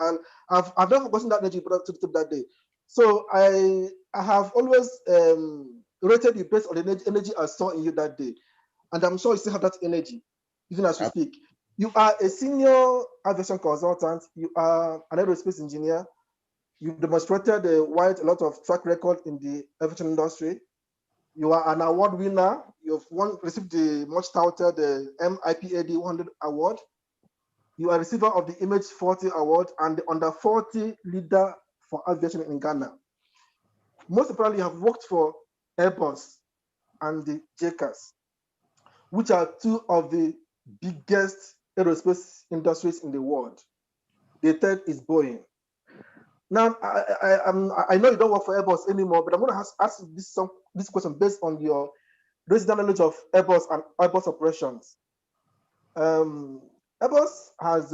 I've never forgotten that energy you brought to the table that day. So I have always rated you based on the energy I saw in you that day, and I'm sure you still have that energy even as we speak. You are a senior aviation consultant. You are an aerospace engineer. You've demonstrated a lot of track record in the aviation industry. You are an award winner. You've received the much touted MIPAD 100 award. You are a receiver of the Image 40 award and the Under 40 leader for aviation in Ghana. Most importantly, you have worked for Airbus and the JCAS, which are two of the biggest aerospace industries in the world. The third is Boeing. Now, I know you don't work for Airbus anymore, but I'm going to ask this question based on your resident knowledge of Airbus and Airbus operations. Airbus has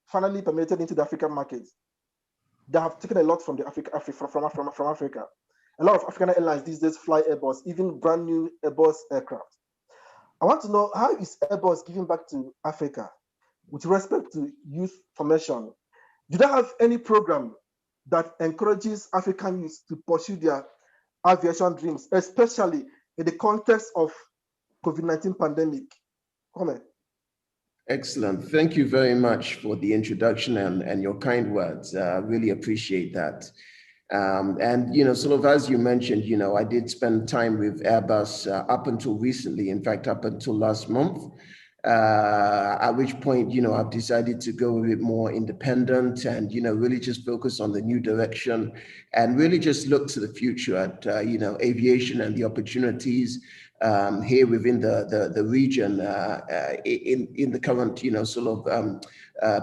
finally permeated into the African market. They have taken a lot from Africa. A lot of African airlines these days fly Airbus, even brand new Airbus aircraft. I want to know, how is Airbus giving back to Africa with respect to youth formation? Do they have any program that encourages African youth to pursue their aviation dreams, especially in the context of COVID-19 pandemic? Comment. Excellent. Thank you very much for the introduction and your kind words. Really appreciate that. And, sort of as you mentioned, I did spend time with Airbus up until recently, in fact, up until last month, at which point, I've decided to go a bit more independent and, really just focus on the new direction and really just look to the future at, aviation and the opportunities here within the region in the current,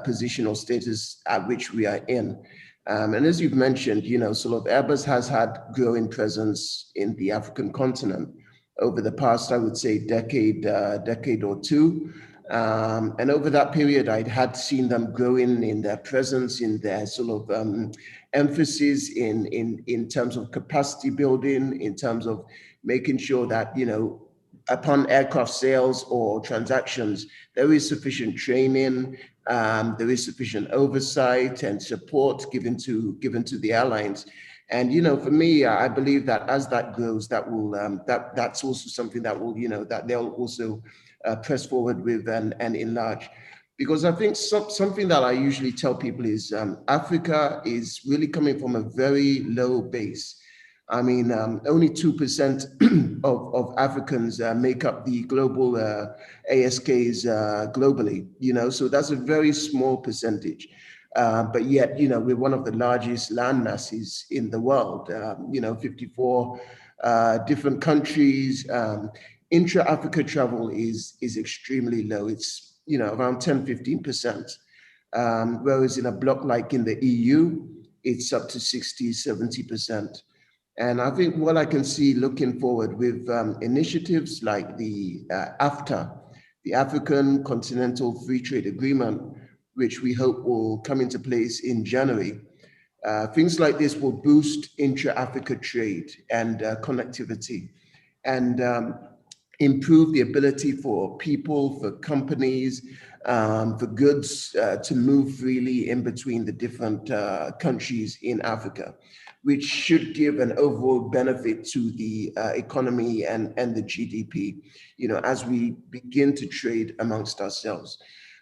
position or status at which we are in. And as you've mentioned, Airbus has had growing presence in the African continent over the past, I would say, decade or two. And over that period, I had seen them growing in their presence, in their emphasis in terms of capacity building, in terms of making sure that, upon aircraft sales or transactions, there is sufficient training, there is sufficient oversight and support given to the airlines. And for me, I believe that as that grows, that will that's also something that will that they'll also press forward with and enlarge. Because I think something that I usually tell people is Africa is really coming from a very low base. I mean, only 2% of Africans make up the global ASKs globally, so that's a very small percentage. But yet, we're one of the largest land masses in the world, 54 different countries. Intra-Africa travel is extremely low. It's, you know, around 10-15%. Whereas in a bloc like in the EU, it's up to 60-70%. And I think what I can see looking forward with initiatives like the AFTA, the African Continental Free Trade Agreement, which we hope will come into place in January, things like this will boost intra-Africa trade and connectivity, and improve the ability for people, for companies, for goods to move freely in between the different countries in Africa, which should give an overall benefit to the economy and the GDP, you know, as we begin to trade amongst ourselves.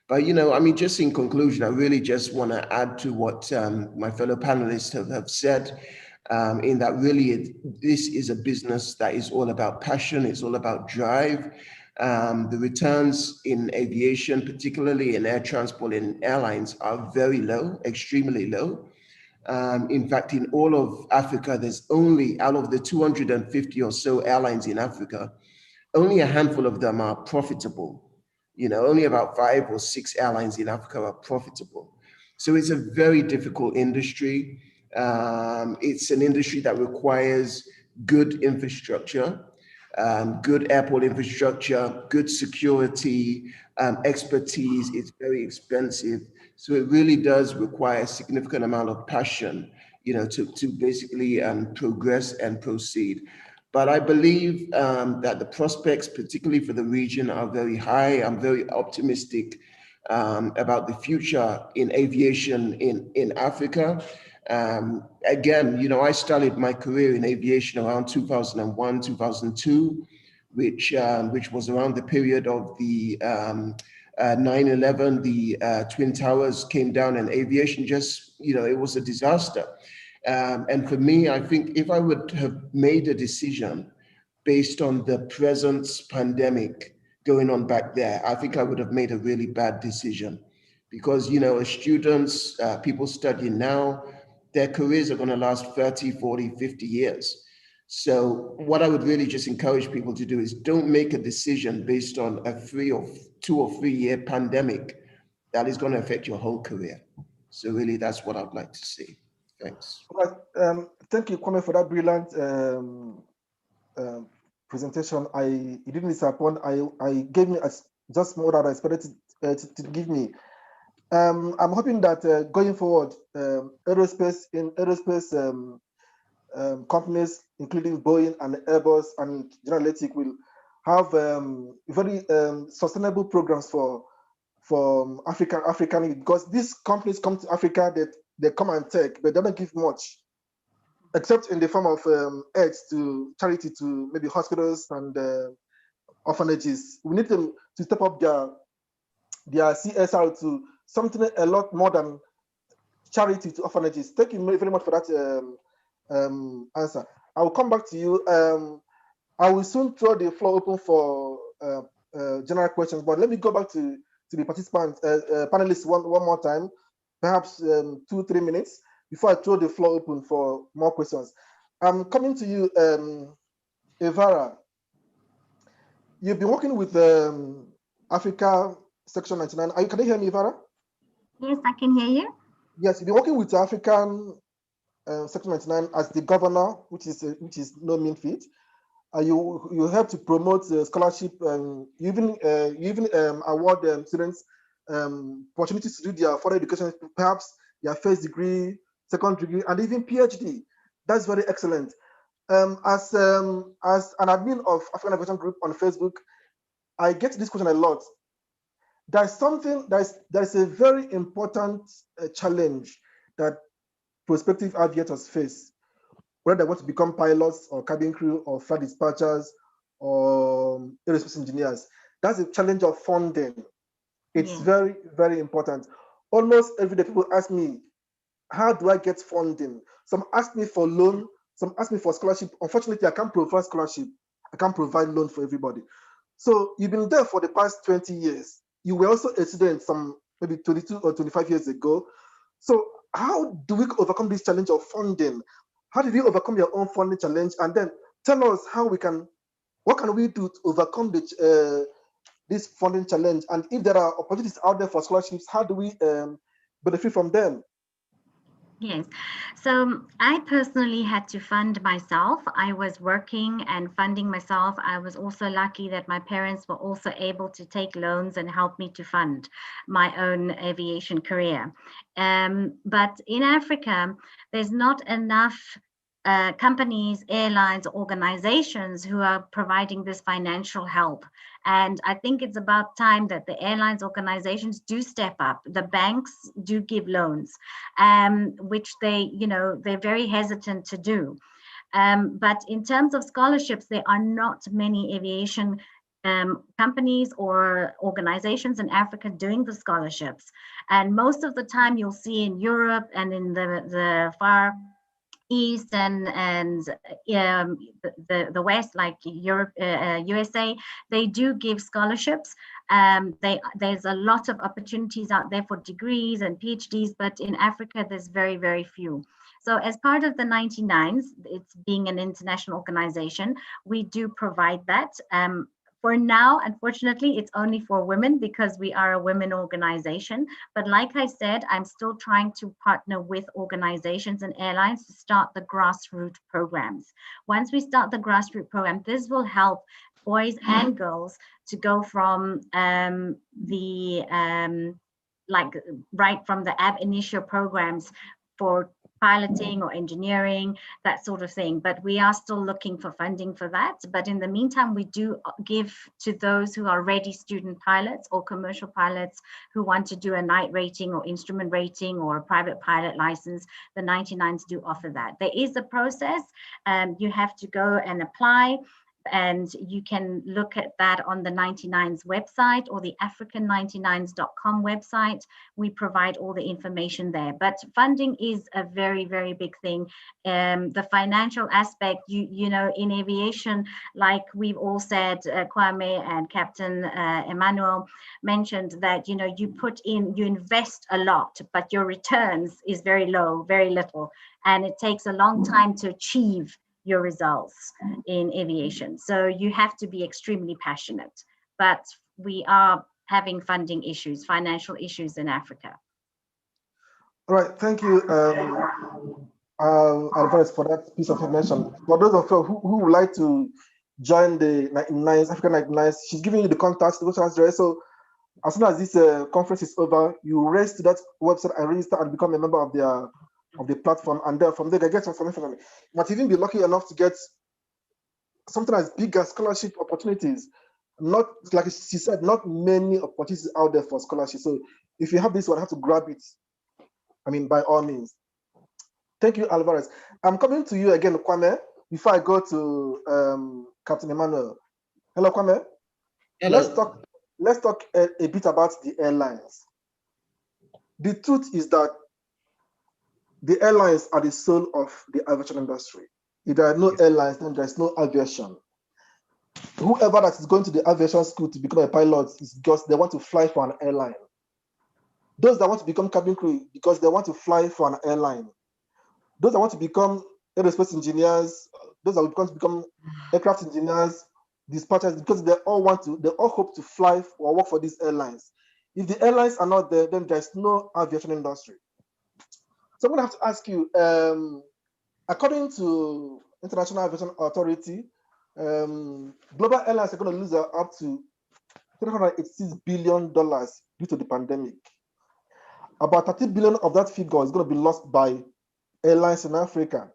But, you know, I mean, just in conclusion, I really just want to add to what my fellow panelists have said, in that really this is a business that is all about passion, it's all about drive. The returns in aviation, particularly in air transport and airlines, are very low, extremely low. In fact, in all of Africa, there's only, out of the 250 or so airlines in Africa, only a handful of them are profitable. You know, only about 5 or 6 airlines in Africa are profitable. So it's a very difficult industry. It's an industry that requires good infrastructure, good airport infrastructure, good security, expertise. It's very expensive. So it really does require a significant amount of passion, you know, to basically progress and proceed. But I believe that the prospects, particularly for the region, are very high. I'm very optimistic about the future in aviation in Africa. Again, you know, I started my career in aviation around 2001, 2002, which was around the period of the 9/11, the Twin Towers came down, and aviation just, you know, it was a disaster. And for me, I think if I would have made a decision based on the present pandemic going on back there, I think I would have made a really bad decision, because, you know, as students, people studying now, their careers are going to last 30, 40, 50 years. So what I would really just encourage people to do is don't make a decision based on a 2 or 3 year pandemic that is going to affect your whole career. So really, that's what I'd like to see. Thanks. Well, thank you, Kwame, for that brilliant presentation. It didn't disappoint. I gave me just more than I expected to give me. I'm hoping that going forward, aerospace companies, including Boeing and Airbus and General Electric, will have very sustainable programs for African, because these companies come to Africa, that they come and take, but they don't give much, except in the form of aids to charity, to maybe hospitals and orphanages. We need them to step up their CSR to something a lot more than charity to orphanages. Thank you very much for that answer. I will come back to you. I will soon throw the floor open for general questions, but let me go back to the participants, panelists one more time, perhaps 2-3 minutes before I throw the floor open for more questions. I'm coming to you, Evara. You've been working with Africa Section 99. Can you hear me, Evara? Yes, I can hear you. Yes, you've been working with African Section 99 as the governor, which is no mean feat. You help to promote scholarship. You even award students opportunities to do their further education, perhaps their first degree, second degree, and even PhD. That's very excellent. As an admin of African Aviation Group on Facebook, I get this question a lot. There's a very important challenge that prospective aviators face, whether they want to become pilots or cabin crew or flight dispatchers or aerospace engineers. That's a challenge of funding. It's very, very important. Almost every day people ask me, how do I get funding? Some ask me for loan, some ask me for scholarship. Unfortunately, I can't provide scholarship. I can't provide loan for everybody. So you've been there for the past 20 years. You were also a student some maybe 22 or 25 years ago. So how do we overcome this challenge of funding? How did you overcome your own funding challenge? And then tell us how we can, what can we do to overcome this funding challenge? And if there are opportunities out there for scholarships, how do we benefit from them? Yes, so I personally had to fund myself. I was working and funding myself. I was also lucky that my parents were also able to take loans and help me to fund my own aviation career. But in Africa, there's not enough companies, airlines, organizations who are providing this financial help. And I think it's about time that the airlines organizations do step up. The banks do give loans, which they're very hesitant to do. But in terms of scholarships, there are not many aviation companies or organizations in Africa doing the scholarships. And most of the time you'll see in Europe and in the far East and the West, like Europe, USA, they do give scholarships. There's a lot of opportunities out there for degrees and PhDs, but in Africa, there's very, very few. So as part of the 99s, it's being an international organization, we do provide that. For now, unfortunately, it's only for women because we are a women organization. But like I said, I'm still trying to partner with organizations and airlines to start the grassroots programs. Once we start the grassroots program, this will help boys and girls to go from right from the ab initio programs for piloting or engineering, that sort of thing. But we are still looking for funding for that. But in the meantime, we do give to those who are ready student pilots or commercial pilots who want to do a night rating or instrument rating or a private pilot license. The 99s do offer that. There is a process. You have to go and apply. And you can look at that on the 99s website or the african99s.com website. We provide all the information there. But funding is a very, very big thing. The financial aspect, you know, in aviation, like we've all said, Kwame and Captain Emmanuel mentioned that, you know, you invest a lot, but your returns is very low, very little. And it takes a long time to achieve your results in aviation. So you have to be extremely passionate, but we are having funding issues, financial issues in Africa. All right, thank you, Alvarez, for that piece of information. For those of you who would like to join the 99s, African 99s, she's giving you the contacts, the website address. So as soon as this conference is over, you race to that website and register and become a member of the platform, and then from there they get some information. You might even be lucky enough to get something as big as scholarship opportunities. Not, like she said, not many opportunities out there for scholarship. So if you have this one, have to grab it. I mean, by all means. Thank you, Alvarez. I'm coming to you again, Kwame, before I go to Captain Emmanuel. Hello, Kwame. Hello. Let's talk a bit about the airlines. The truth is that the airlines are the soul of the aviation industry. If there are no airlines, then there's no aviation. Whoever that is going to the aviation school to become a pilot is because they want to fly for an airline. Those that want to become cabin crew because they want to fly for an airline. Those that want to become aerospace engineers, those that want to become aircraft engineers, dispatchers, because they all hope to fly or work for these airlines. If the airlines are not there, then there's no aviation industry. So I'm going to have to ask you, according to International Aviation Authority, global airlines are going to lose up to $386 billion due to the pandemic. About 30 billion of that figure is going to be lost by airlines in Africa.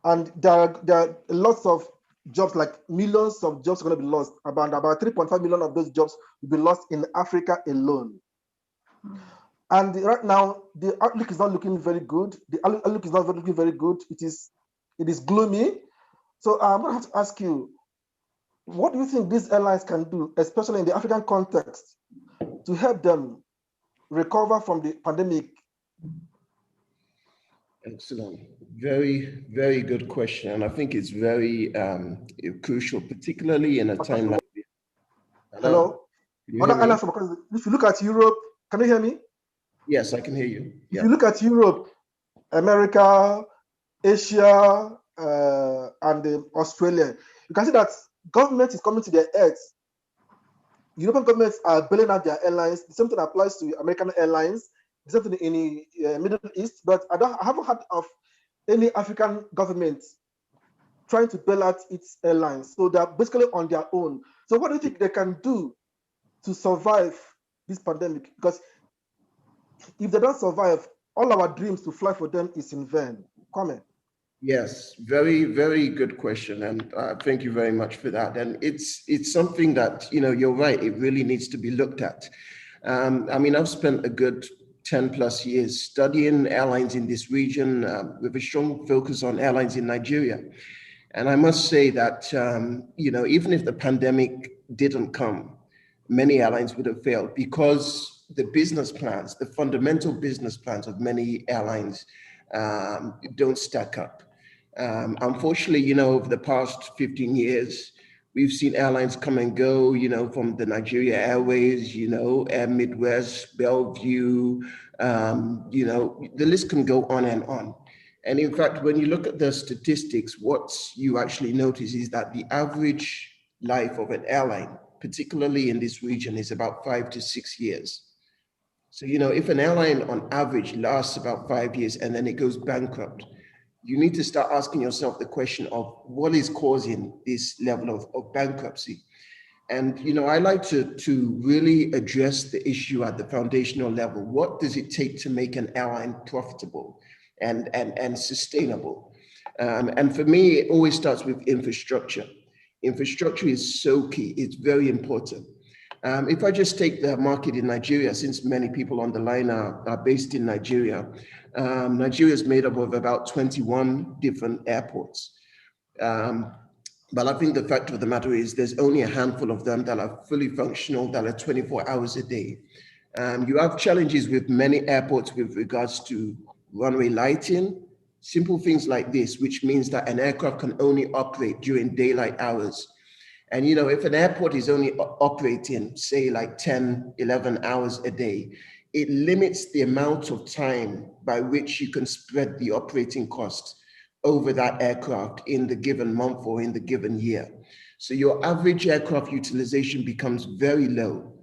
And there are lots of jobs, like millions of jobs are going to be lost. About 3.5 million of those jobs will be lost in Africa alone. And right now, the outlook is not looking very good. The outlook is not looking very good. It is gloomy. So I'm going to have to ask you, what do you think these airlines can do, especially in the African context, to help them recover from the pandemic? Excellent. Very, very good question. And I think it's very crucial, particularly in a time like this. Hello? Because if you look at Europe, can you hear me? Yes, I can hear you. If you look at Europe, America, Asia, and Australia, you can see that government is coming to their aids. European governments are bailing out their airlines. The same thing applies to American airlines. The same thing in the Middle East. But I haven't heard of any African government trying to bail out its airlines. So they're basically on their own. So what do you think they can do to survive this pandemic? Because if they don't survive, all our dreams to fly for them is in vain. Comment. Yes, very, very good question, and thank you very much for that. And it's something that, you're right, it really needs to be looked at. I mean, I've spent a good 10 plus years studying airlines in this region with a strong focus on airlines in Nigeria. And I must say that, even if the pandemic didn't come, many airlines would have failed because the business plans, the fundamental business plans of many airlines don't stack up. Unfortunately, over the past 15 years, we've seen airlines come and go, from the Nigeria Airways, Air Midwest, Bellevue, the list can go on and on. And in fact, when you look at the statistics, what you actually notice is that the average life of an airline, particularly in this region, is about 5 to 6 years. So, if an airline on average lasts about 5 years and then it goes bankrupt, you need to start asking yourself the question of what is causing this level of bankruptcy. And, I like to really address the issue at the foundational level. What does it take to make an airline profitable and sustainable? And for me, it always starts with infrastructure. Infrastructure is so key. It's very important. If I just take the market in Nigeria, since many people on the line are based in Nigeria, Nigeria is made up of about 21 different airports. But I think the fact of the matter is there's only a handful of them that are fully functional, that are 24 hours a day. You have challenges with many airports with regards to runway lighting, simple things like this, which means that an aircraft can only operate during daylight hours. And, if an airport is only operating, say, like 10, 11 hours a day, it limits the amount of time by which you can spread the operating costs over that aircraft in the given month or in the given year. So your average aircraft utilization becomes very low.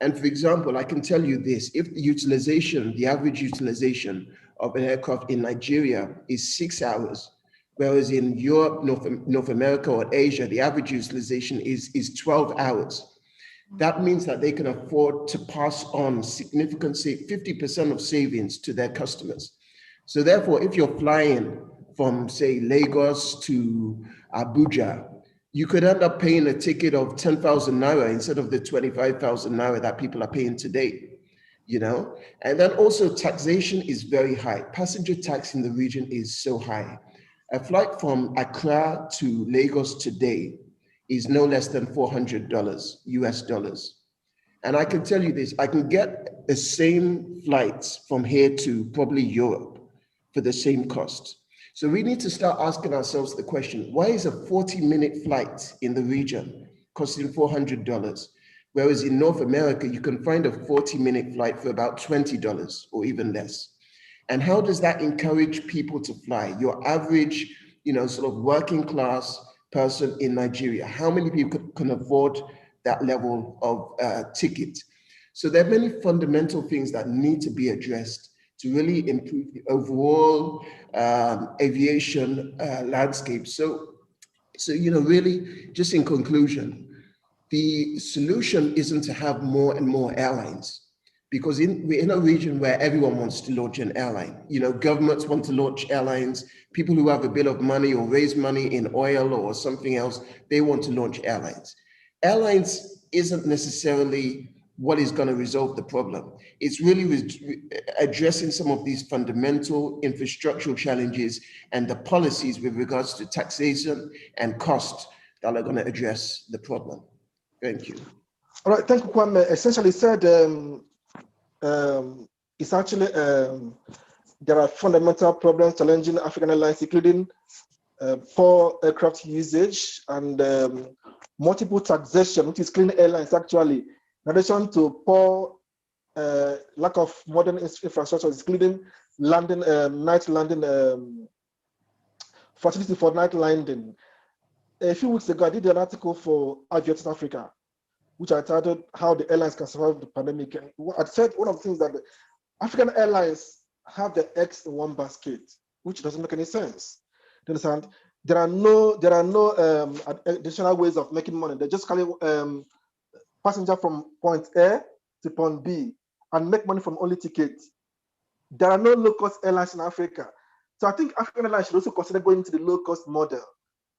And for example, I can tell you this, if the average utilization of an aircraft in Nigeria is 6 hours, whereas in Europe, North America, or Asia, the average utilization is 12 hours. That means that they can afford to pass on significant, 50% of savings to their customers. So therefore, if you're flying from, say, Lagos to Abuja, you could end up paying a ticket of 10,000 naira instead of the 25,000 naira that people are paying today. And then also taxation is very high. Passenger tax in the region is so high. A flight from Accra to Lagos today is no less than $400 US dollars. And I can tell you this, I can get the same flights from here to probably Europe for the same cost. So we need to start asking ourselves the question, why is a 40-minute flight in the region costing $400? Whereas in North America, you can find a 40-minute flight for about $20 or even less. And how does that encourage people to fly? Your average, sort of working class person in Nigeria, how many people can afford that level of ticket? So there are many fundamental things that need to be addressed to really improve the overall aviation landscape. So, really, just in conclusion, the solution isn't to have more and more airlines, because we're in a region where everyone wants to launch an airline. Governments want to launch airlines. People who have a bit of money or raise money in oil or something else, they want to launch airlines. Airlines isn't necessarily what is going to resolve the problem. It's really addressing some of these fundamental infrastructural challenges and the policies with regards to taxation and cost that are going to address the problem. Thank you. All right, thank you, Kwame. Essentially said it's actually there are fundamental problems challenging African airlines, including poor aircraft usage and multiple taxation, which is killing airlines actually. In addition to poor lack of modern infrastructure, including landing, night landing facility for night landing. A few weeks ago, I did an article for Aviation Africa, which I titled "How the Airlines Can Survive the Pandemic." And I said one of the things that the African airlines have the eggs in one basket, which doesn't make any sense. You understand? There are no additional ways of making money. They just carry passenger from point A to point B and make money from only tickets. There are no low-cost airlines in Africa. So I think African airlines should also consider going into the low-cost model,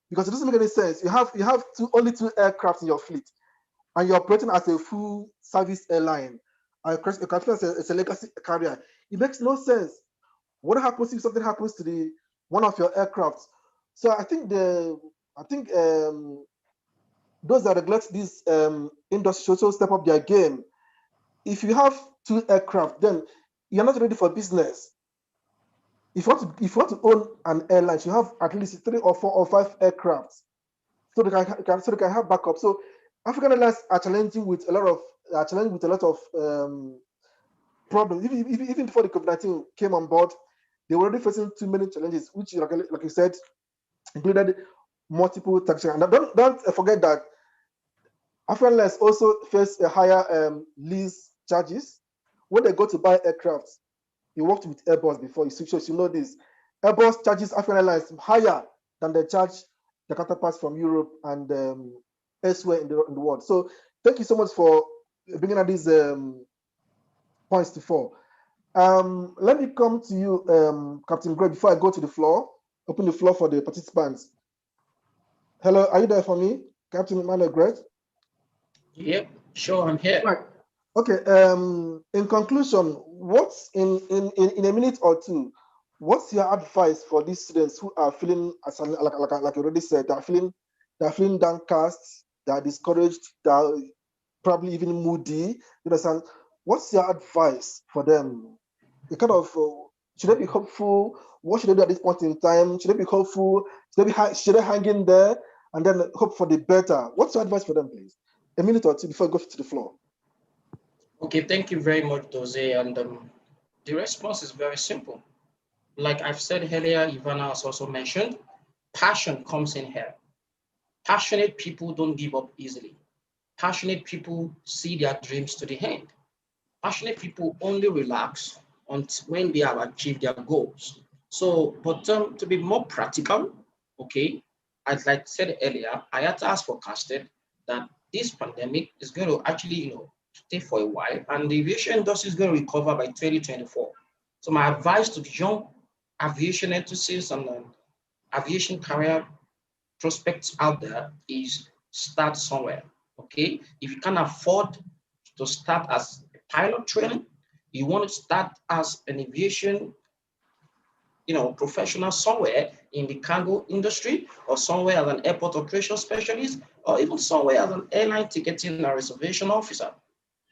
because it doesn't make any sense. You have only 2 aircraft in your fleet, and you're operating as a full service airline. Your captain is a legacy carrier. It makes no sense. What happens if something happens to one of your aircrafts? So I think those that regulate this industry should also step up their game. If you have 2 aircraft, then you're not ready for business. If you want to own an airline, you have at least 3 or 4 or 5 aircraft, so they can have backup. So African airlines are challenging with a lot of problems. Even before the COVID-19 came on board, they were already facing too many challenges, which, like you said, included multiple taxes. And don't forget that African airlines also face a higher lease charges when they go to buy aircraft. You worked with Airbus before, you know this. Airbus charges African airlines higher than they charge the counterparts from Europe and elsewhere in the world. So thank you so much for bringing out these points to fore. Let me come to you, Captain Gray, before I go to the floor, open the floor for the participants. Hello, are you there for me, Captain Emmanuel Gray? Yep, sure, I'm here. Right. Okay. In conclusion, what's in a minute or two, what's your advice for these students who are feeling, like you already said, they're feeling downcast, they're discouraged, they're probably even moody? You understand? What's your advice for them? Should they be hopeful? What should they do at this point in time? Should they be hopeful? Should they hang in there and then hope for the better? What's your advice for them, please? A minute or two before I go to the floor. Okay, thank you very much, Dose. And the response is very simple. Like I've said earlier, Ivana has also mentioned, passion comes in here. Passionate people don't give up easily. Passionate people see their dreams to the end. Passionate people only relax when they have achieved their goals. So, but to be more practical, okay, as I said earlier, IATA has forecasted that this pandemic is going to actually, stay for a while, and the aviation industry is going to recover by 2024. So my advice to the young aviation enthusiasts and aviation career prospects out there is start somewhere, okay? If you can afford to start as a pilot training, you want to start as an aviation professional somewhere in the cargo industry, or somewhere as an airport operation specialist, or even somewhere as an airline ticketing and reservation officer.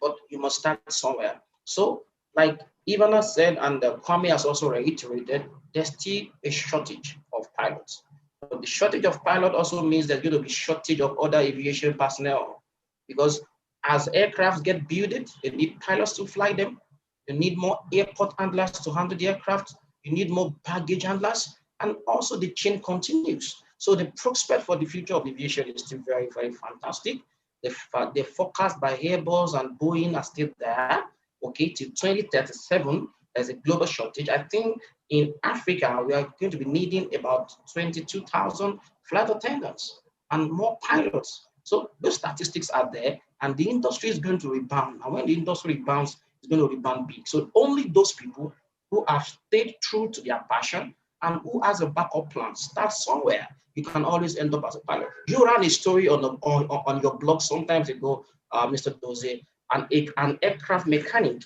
But you must start somewhere. So like Ivana said, and Kwame has also reiterated, there's still a shortage of pilots. But the shortage of pilot also means there's going to be shortage of other aviation personnel, because as aircrafts get built, they need pilots to fly them. You need more airport handlers to handle the aircraft. You need more baggage handlers, and also the chain continues. So the prospect for the future of aviation is still very, very fantastic. The forecast by Airbus and Boeing are still there. Okay, till 2037, there's a global shortage. I think in Africa, we are going to be needing about 22,000 flight attendants and more pilots. So those statistics are there, and the industry is going to rebound. And when the industry rebounds, it's going to rebound big. So only those people who have stayed true to their passion and who has a backup plan start somewhere. You can always end up as a pilot. You ran a story on your blog some time ago, Mr. Doze, an aircraft mechanic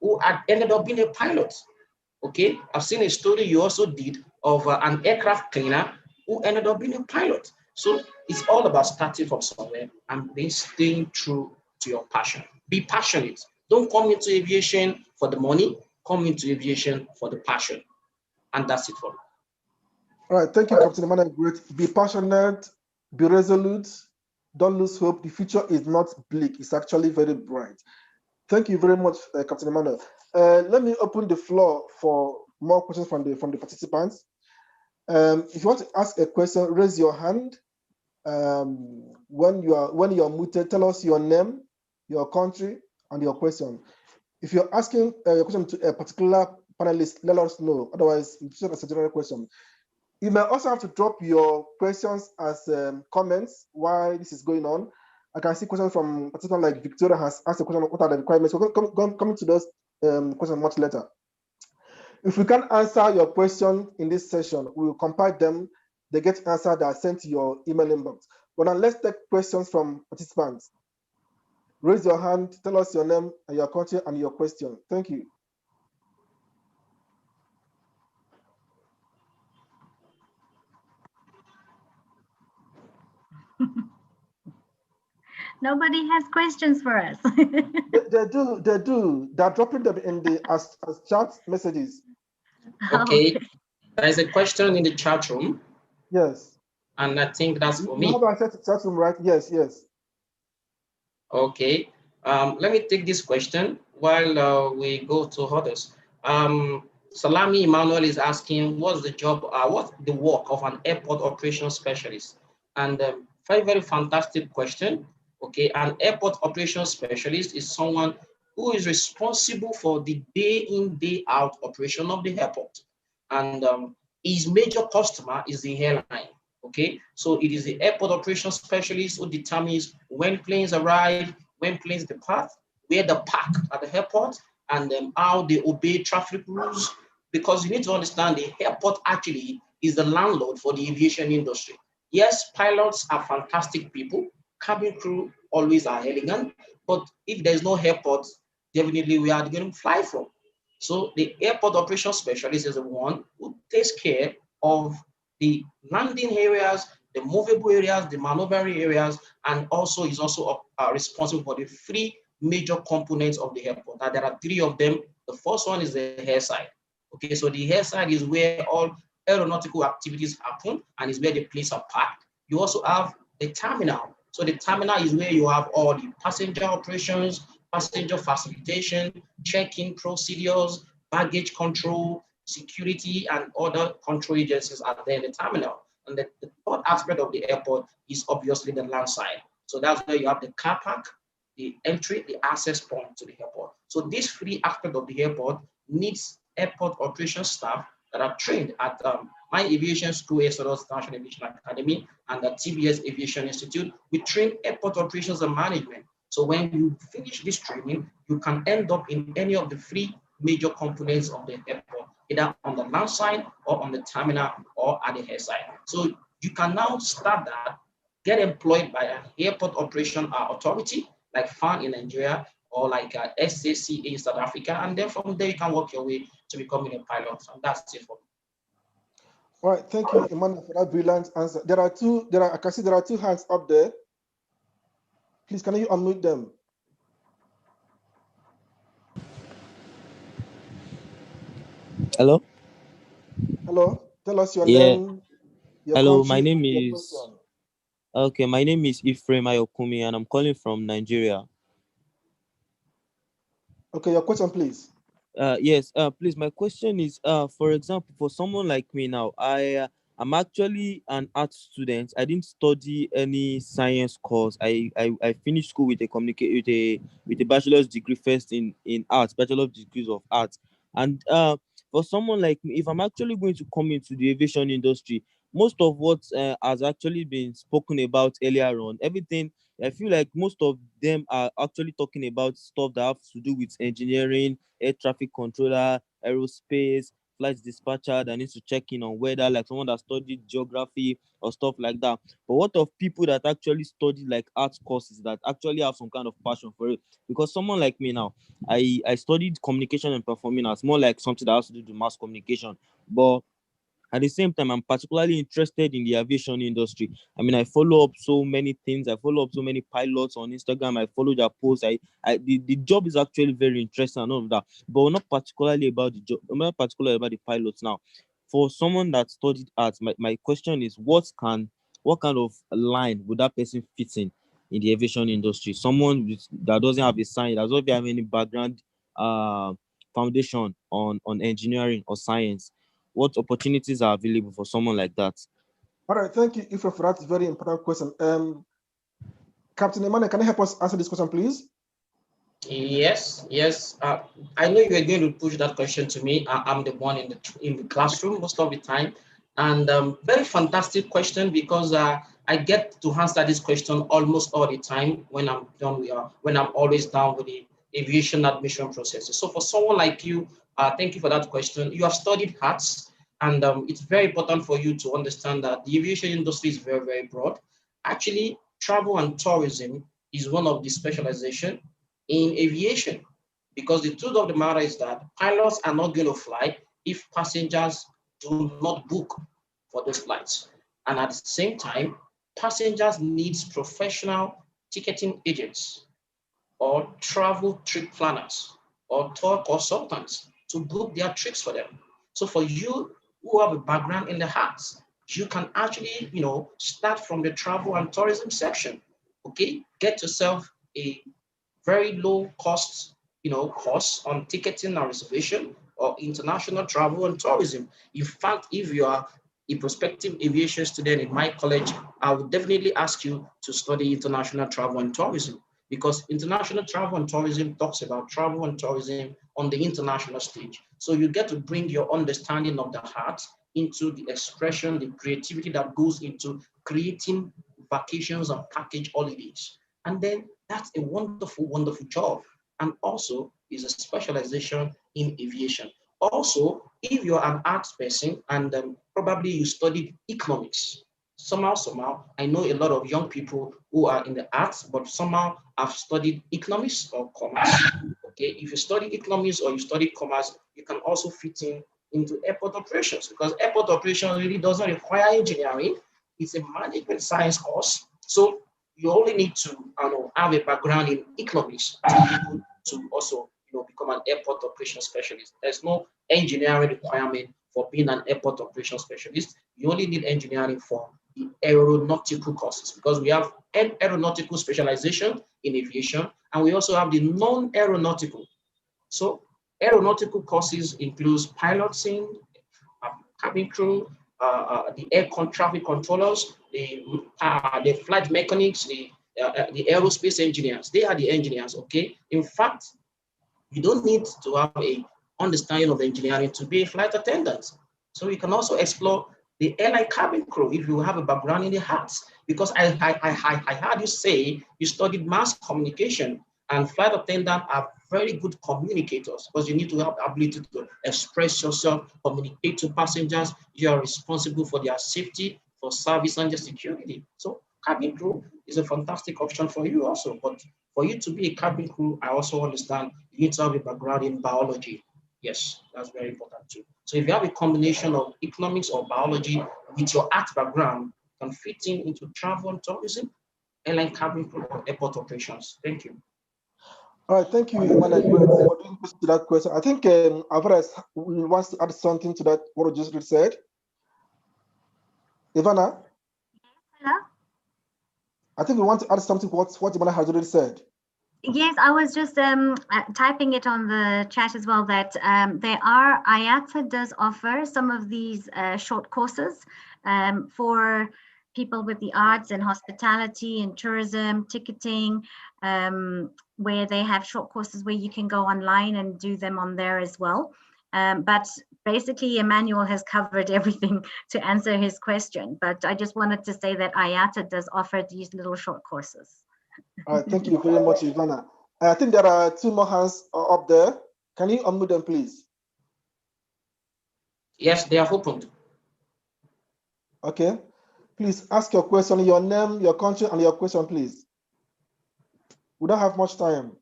who had ended up being a pilot. Okay, I've seen a story you also did of an aircraft cleaner who ended up being a pilot. So it's all about starting from somewhere and staying true to your passion. Be passionate. Don't come into aviation for the money. Come into aviation for the passion. And that's it for me. All right, thank you, Captain Emmanuel. Great. Be passionate, be resolute, don't lose hope. The future is not bleak, it's actually very bright. Thank you very much, Captain Emmanuel. Let me open the floor for more questions from the participants. If you want to ask a question, raise your hand. When you're muted, tell us your name, your country, and your question. If you're asking a question to a particular panelist, let us know. Otherwise, it's just a general question. You may also have to drop your questions as comments while this is going on. I can see questions from participants like Victoria has asked a question, what are the requirements? We're coming to those questions much later. If we can't answer your question in this session, we will compile them. They get answered that are sent to your email inbox. But now let's take questions from participants. Raise your hand, tell us your name and your country and your question. Thank you. Nobody has questions for us. They do. They're dropping them in the as chat messages. Okay, there is a question in the chat room. Yes. And I think that's for me. How do I set the chat room, right? Yes. Okay, let me take this question while we go to others. Salami Emmanuel is asking, what's the job, what's the work of an airport operations specialist? And very, very fantastic question. Okay, an airport operations specialist is someone who is responsible for the day in, day out operation of the airport. And his major customer is the airline. Okay, so it is the airport operations specialist who determines when planes arrive, when planes depart, where they park at the airport, and how they obey traffic rules. Because you need to understand the airport actually is the landlord for the aviation industry. Yes, pilots are fantastic people. Cabin crew always are elegant. But if there's no airport, definitely we are going to fly from. So the airport operations specialist is the one who takes care of the landing areas, the movable areas, the maneuvering areas, and also is also responsible for the three major components of the airport. Now, there are three of them. The first one is the airside. Okay, so the airside is where all aeronautical activities happen and is where the planes are parked. You also have the terminal. So the terminal is where you have all the passenger operations, passenger facilitation, check-in procedures, baggage control, security, and other control agencies are there in the terminal. And the third aspect of the airport is obviously the land side. So that's where you have the car park, the entry, the access point to the airport. So these three aspects of the airport needs airport operations staff that are trained at my aviation school, Exodus National Aviation Academy, and the TBS Aviation Institute. We train airport operations and management. So when you finish this training, you can end up in any of the three major components of the airport, either on the land side or on the terminal or at the air side. So you can now start that, get employed by an airport operation authority like FAN in Nigeria or like SACA in South Africa, and then from there you can work your way to becoming a pilot. And that's it for me. All right, thank you, Emmanuel, for that brilliant answer. I can see there are two hands up there. Please, can you unmute them? Hello? Hello, tell us your Yeah. name, your Hello, country, my name your is question. okay, my name is Ephraim Ayokumi and I'm calling from Nigeria. Okay, your question, please. Yes, please, my question is, for example, for someone like me now, I'm actually an art student. I didn't study any science course. I finished school with a bachelor's degree first in arts, bachelor's degrees of arts. And for someone like me, if I'm actually going to come into the aviation industry, most of what has actually been spoken about earlier on, everything, I feel like most of them are actually talking about stuff that have to do with engineering, air traffic controller, aerospace, flight dispatcher that needs to check in on weather, like someone that studied geography or stuff like that. But what of people that actually study like art courses that actually have some kind of passion for it? Because someone like me now, I studied communication and performing arts, more like something that has to do with mass communication. But at the same time, I'm particularly interested in the aviation industry. I mean, I follow up so many things. I follow up so many pilots on Instagram. I follow their posts. The job is actually very interesting and all of that. But we're not particularly about the job. I'm not particularly about the pilots now. For someone that studied arts, my question is, what kind of line would that person fit in the aviation industry? Someone that doesn't have a science, that doesn't have any background foundation on engineering or science. what opportunities are available for someone like that? All right, thank you, Ifra, for that very important question. Captain Emmanuel, can you help us answer this question, please? Yes, yes. I know you are going to push that question to me. I'm the one in the classroom most of the time, and very fantastic question because I get to answer this question almost all the time when I'm done with when I'm always down with the aviation admission process. So for someone like you, thank you for that question. You have studied arts, and it's very important for you to understand that the aviation industry is very, very broad. Actually, travel and tourism is one of the specialization in aviation, because the truth of the matter is that pilots are not going to fly if passengers do not book for those flights. And at the same time, passengers needs professional ticketing agents or travel trip planners or tour consultants to book their trips for them. So for you who have a background in the arts, you can actually, start from the travel and tourism section. Okay, get yourself a very low cost, course on ticketing and reservation or international travel and tourism. In fact, if you are a prospective aviation student in my college, I would definitely ask you to study international travel and tourism, because international travel and tourism talks about travel and tourism on the international stage. So you get to bring your understanding of the art into the expression, the creativity that goes into creating vacations and package holidays. And then that's a wonderful, wonderful job. And also is a specialization in aviation. Also, if you're an arts person and probably you studied economics, somehow, I know a lot of young people who are in the arts, but somehow have studied economics or commerce. Okay, if you study economics or you study commerce, you can also fit into airport operations, because airport operations really doesn't require engineering. It's a management science course. So you only need to have a background in economics to be able to also become an airport operations specialist. There's no engineering requirement for being an airport operations specialist. You only need engineering for the aeronautical courses, because we have an aeronautical specialization in aviation, and we also have the non-aeronautical. So aeronautical courses includes piloting, cabin crew, the traffic controllers, the flight mechanics, the aerospace engineers. They are the engineers, okay? In fact, you don't need to have a understanding of engineering to be a flight attendant. So you can also explore the airline cabin crew if you have a background in the arts, because I heard you say you studied mass communication, and flight attendants are very good communicators, because you need to have the ability to express yourself, communicate to passengers. You are responsible for their safety, for service and their security. So cabin crew is a fantastic option for you also. But for you to be a cabin crew, I also understand you need to have a background in biology. Yes, that's very important too. So if you have a combination of economics or biology with your art background, you can fit into travel and tourism, airline cabin crew, or airport operations. Thank you. All right, thank you, Emmanuel, for doing to that question. I think Alvarez wants to add something to that, what you just said. Ivana? Hello? I think we want to add something to what Emmanuel has already said. Yes, I was just typing it on the chat as well, that IATA does offer some of these short courses for people with the arts and hospitality and tourism, ticketing, where they have short courses where you can go online and do them on there as well. But basically, Emmanuel has covered everything to answer his question. But I just wanted to say that IATA does offer these little short courses. All right, thank you very much, Ivana. I think there are two more hands up there. Can you unmute them, please? Yes, they are opened. Okay. Please ask your question, your name, your country, and your question, please. We don't have much time.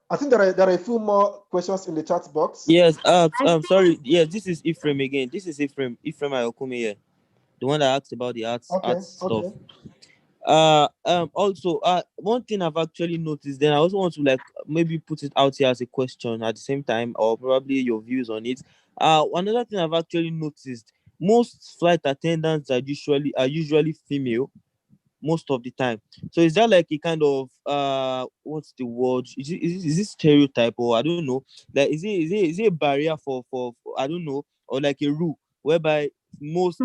I think there are a few more questions in the chat box. Yes, sorry. Yes, this is Ephraim again. This is Ephraim Ayokumi here. The one that asked about the arts stuff. Also, one thing I've actually noticed, then I also want to maybe put it out here as a question at the same time, or probably your views on it. Another thing I've actually noticed, most flight attendants are usually female. most of the time. So is that like a kind of what's the word? Is it stereotype, or I don't know? Like is it a barrier for I don't know, or like a rule whereby most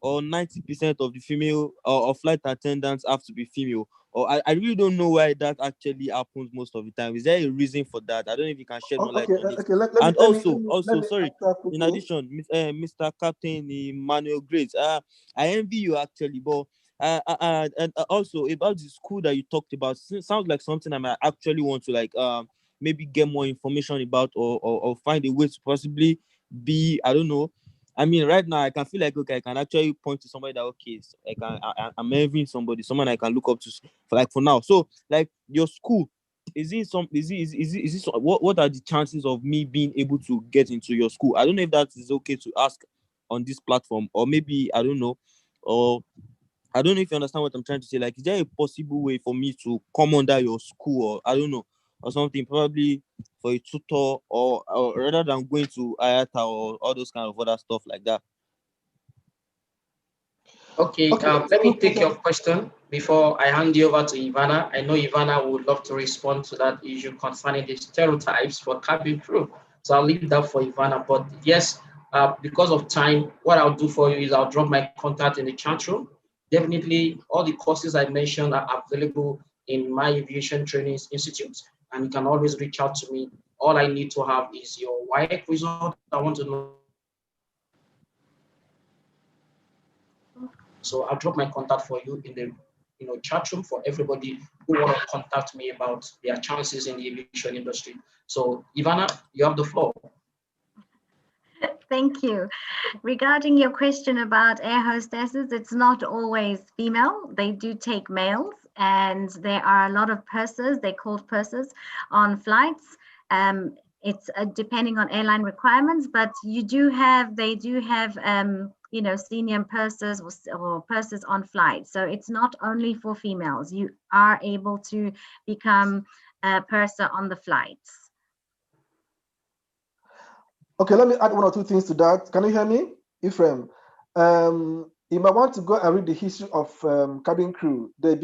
or 90% of the female or flight attendants have to be female? Or I really don't know why that actually happens most of the time. Is there a reason for that? I don't know if you can shed more light Okay, on it. okay. And also, Let me sorry. answer In quickly. addition, Mr. Captain Emmanuel Grace, I envy you actually, but and also about the school that you talked about, sounds like something I might actually want to like maybe get more information about, or find a way to possibly be, I don't know. I mean, right now I can feel like, okay, I can actually point to somebody that, okay, so I'm envying somebody, someone I can look up to for now. So like your school, what are the chances of me being able to get into your school? I don't know if that is okay to ask on this platform, or maybe I don't know, or I don't know if you understand what I'm trying to say. Like, is there a possible way for me to come under your school, or I don't know, or something, probably for a tutor, or rather than going to IATA or all those kind of other stuff like that? Okay, Okay, let me take your question before I hand you over to Ivana. I know Ivana would love to respond to that issue concerning the stereotypes for cabin crew. So I'll leave that for Ivana. But yes, because of time, what I'll do for you is I'll drop my contact in the chat room. Definitely, all the courses I mentioned are available in my Aviation Trainings Institute, and you can always reach out to me. All I need to have is your WIEC result. I want to know. So I'll drop my contact for you in the chat room for everybody who want to contact me about their chances in the aviation industry. So Ivana, you have the floor. Thank you. Regarding your question about air hostesses, it's not always female. They do take males, and there are a lot of pursers, they're called pursers, on flights. It's depending on airline requirements, but they do have senior pursers or pursers on flights. So it's not only for females. You are able to become a purser on the flights. Okay, let me add one or two things to that. Can you hear me, Ephraim? You might want to go and read the history of cabin crew. They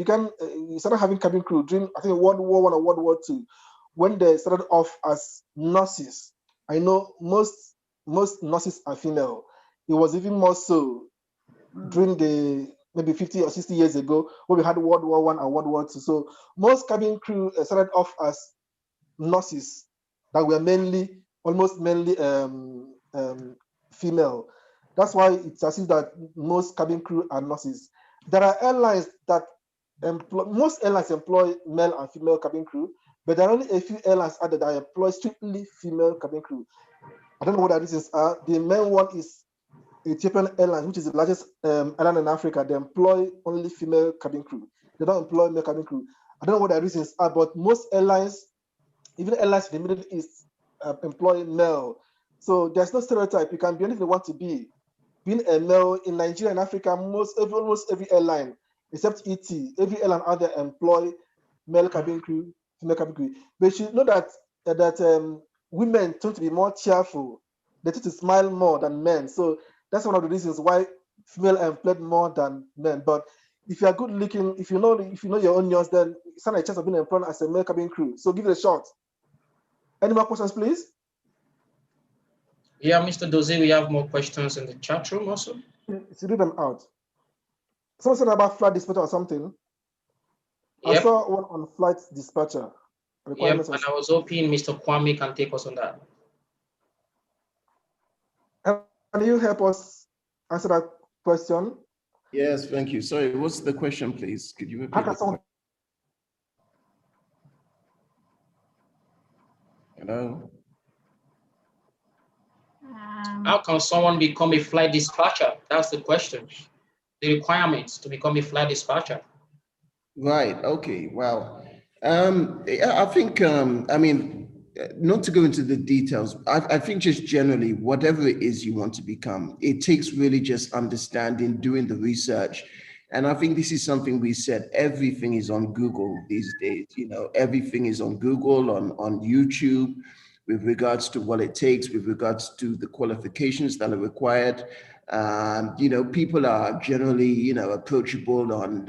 started having cabin crew during, I think, World War I or World War II, when they started off as nurses. I know most nurses are female. It was even more so during the maybe 50 or 60 years ago when we had World War I and World War II. So most cabin crew started off as nurses that were almost mainly female. That's why it's as if that most cabin crew are nurses. There are airlines that most airlines employ male and female cabin crew, but there are only a few airlines out there that employ strictly female cabin crew. I don't know what the reasons are. The main one is Ethiopian Airlines, which is the largest airline in Africa. They employ only female cabin crew. They don't employ male cabin crew. I don't know what the reasons are, but most airlines, even airlines in the Middle East, employ male. So there's no stereotype. You can be anything you want to be. Being a male in Nigeria and Africa, almost every airline, except ET, every airline out there employ male cabin crew, female cabin crew. But you should know that women tend to be more cheerful. They tend to smile more than men. So that's one of the reasons why female are employed more than men. But if you are good looking, if you know your own news, then it's not a chance of being employed as a male cabin crew. So give it a shot. Any more questions, please? Yeah, Mr. Doze, we have more questions in the chat room also. To read them out. Someone said about flight dispatcher or something. Yep. I saw one on flight dispatcher. Yep, and I was hoping Mr. Kwame can take us on that. Can you help us answer that question? Yes, thank you. Sorry, what's the question, please? Could you repeat it? Hello? How can someone become a flight dispatcher? That's the question. The requirements to become a flight dispatcher. Right. Okay. Well, I think, I mean, not to go into the details, I think just generally, whatever it is you want to become, it takes really just understanding, doing the research. And I think this is something we said, everything is on Google these days, everything is on Google, on YouTube, with regards to what it takes, with regards to the qualifications that are required. People are generally, approachable on,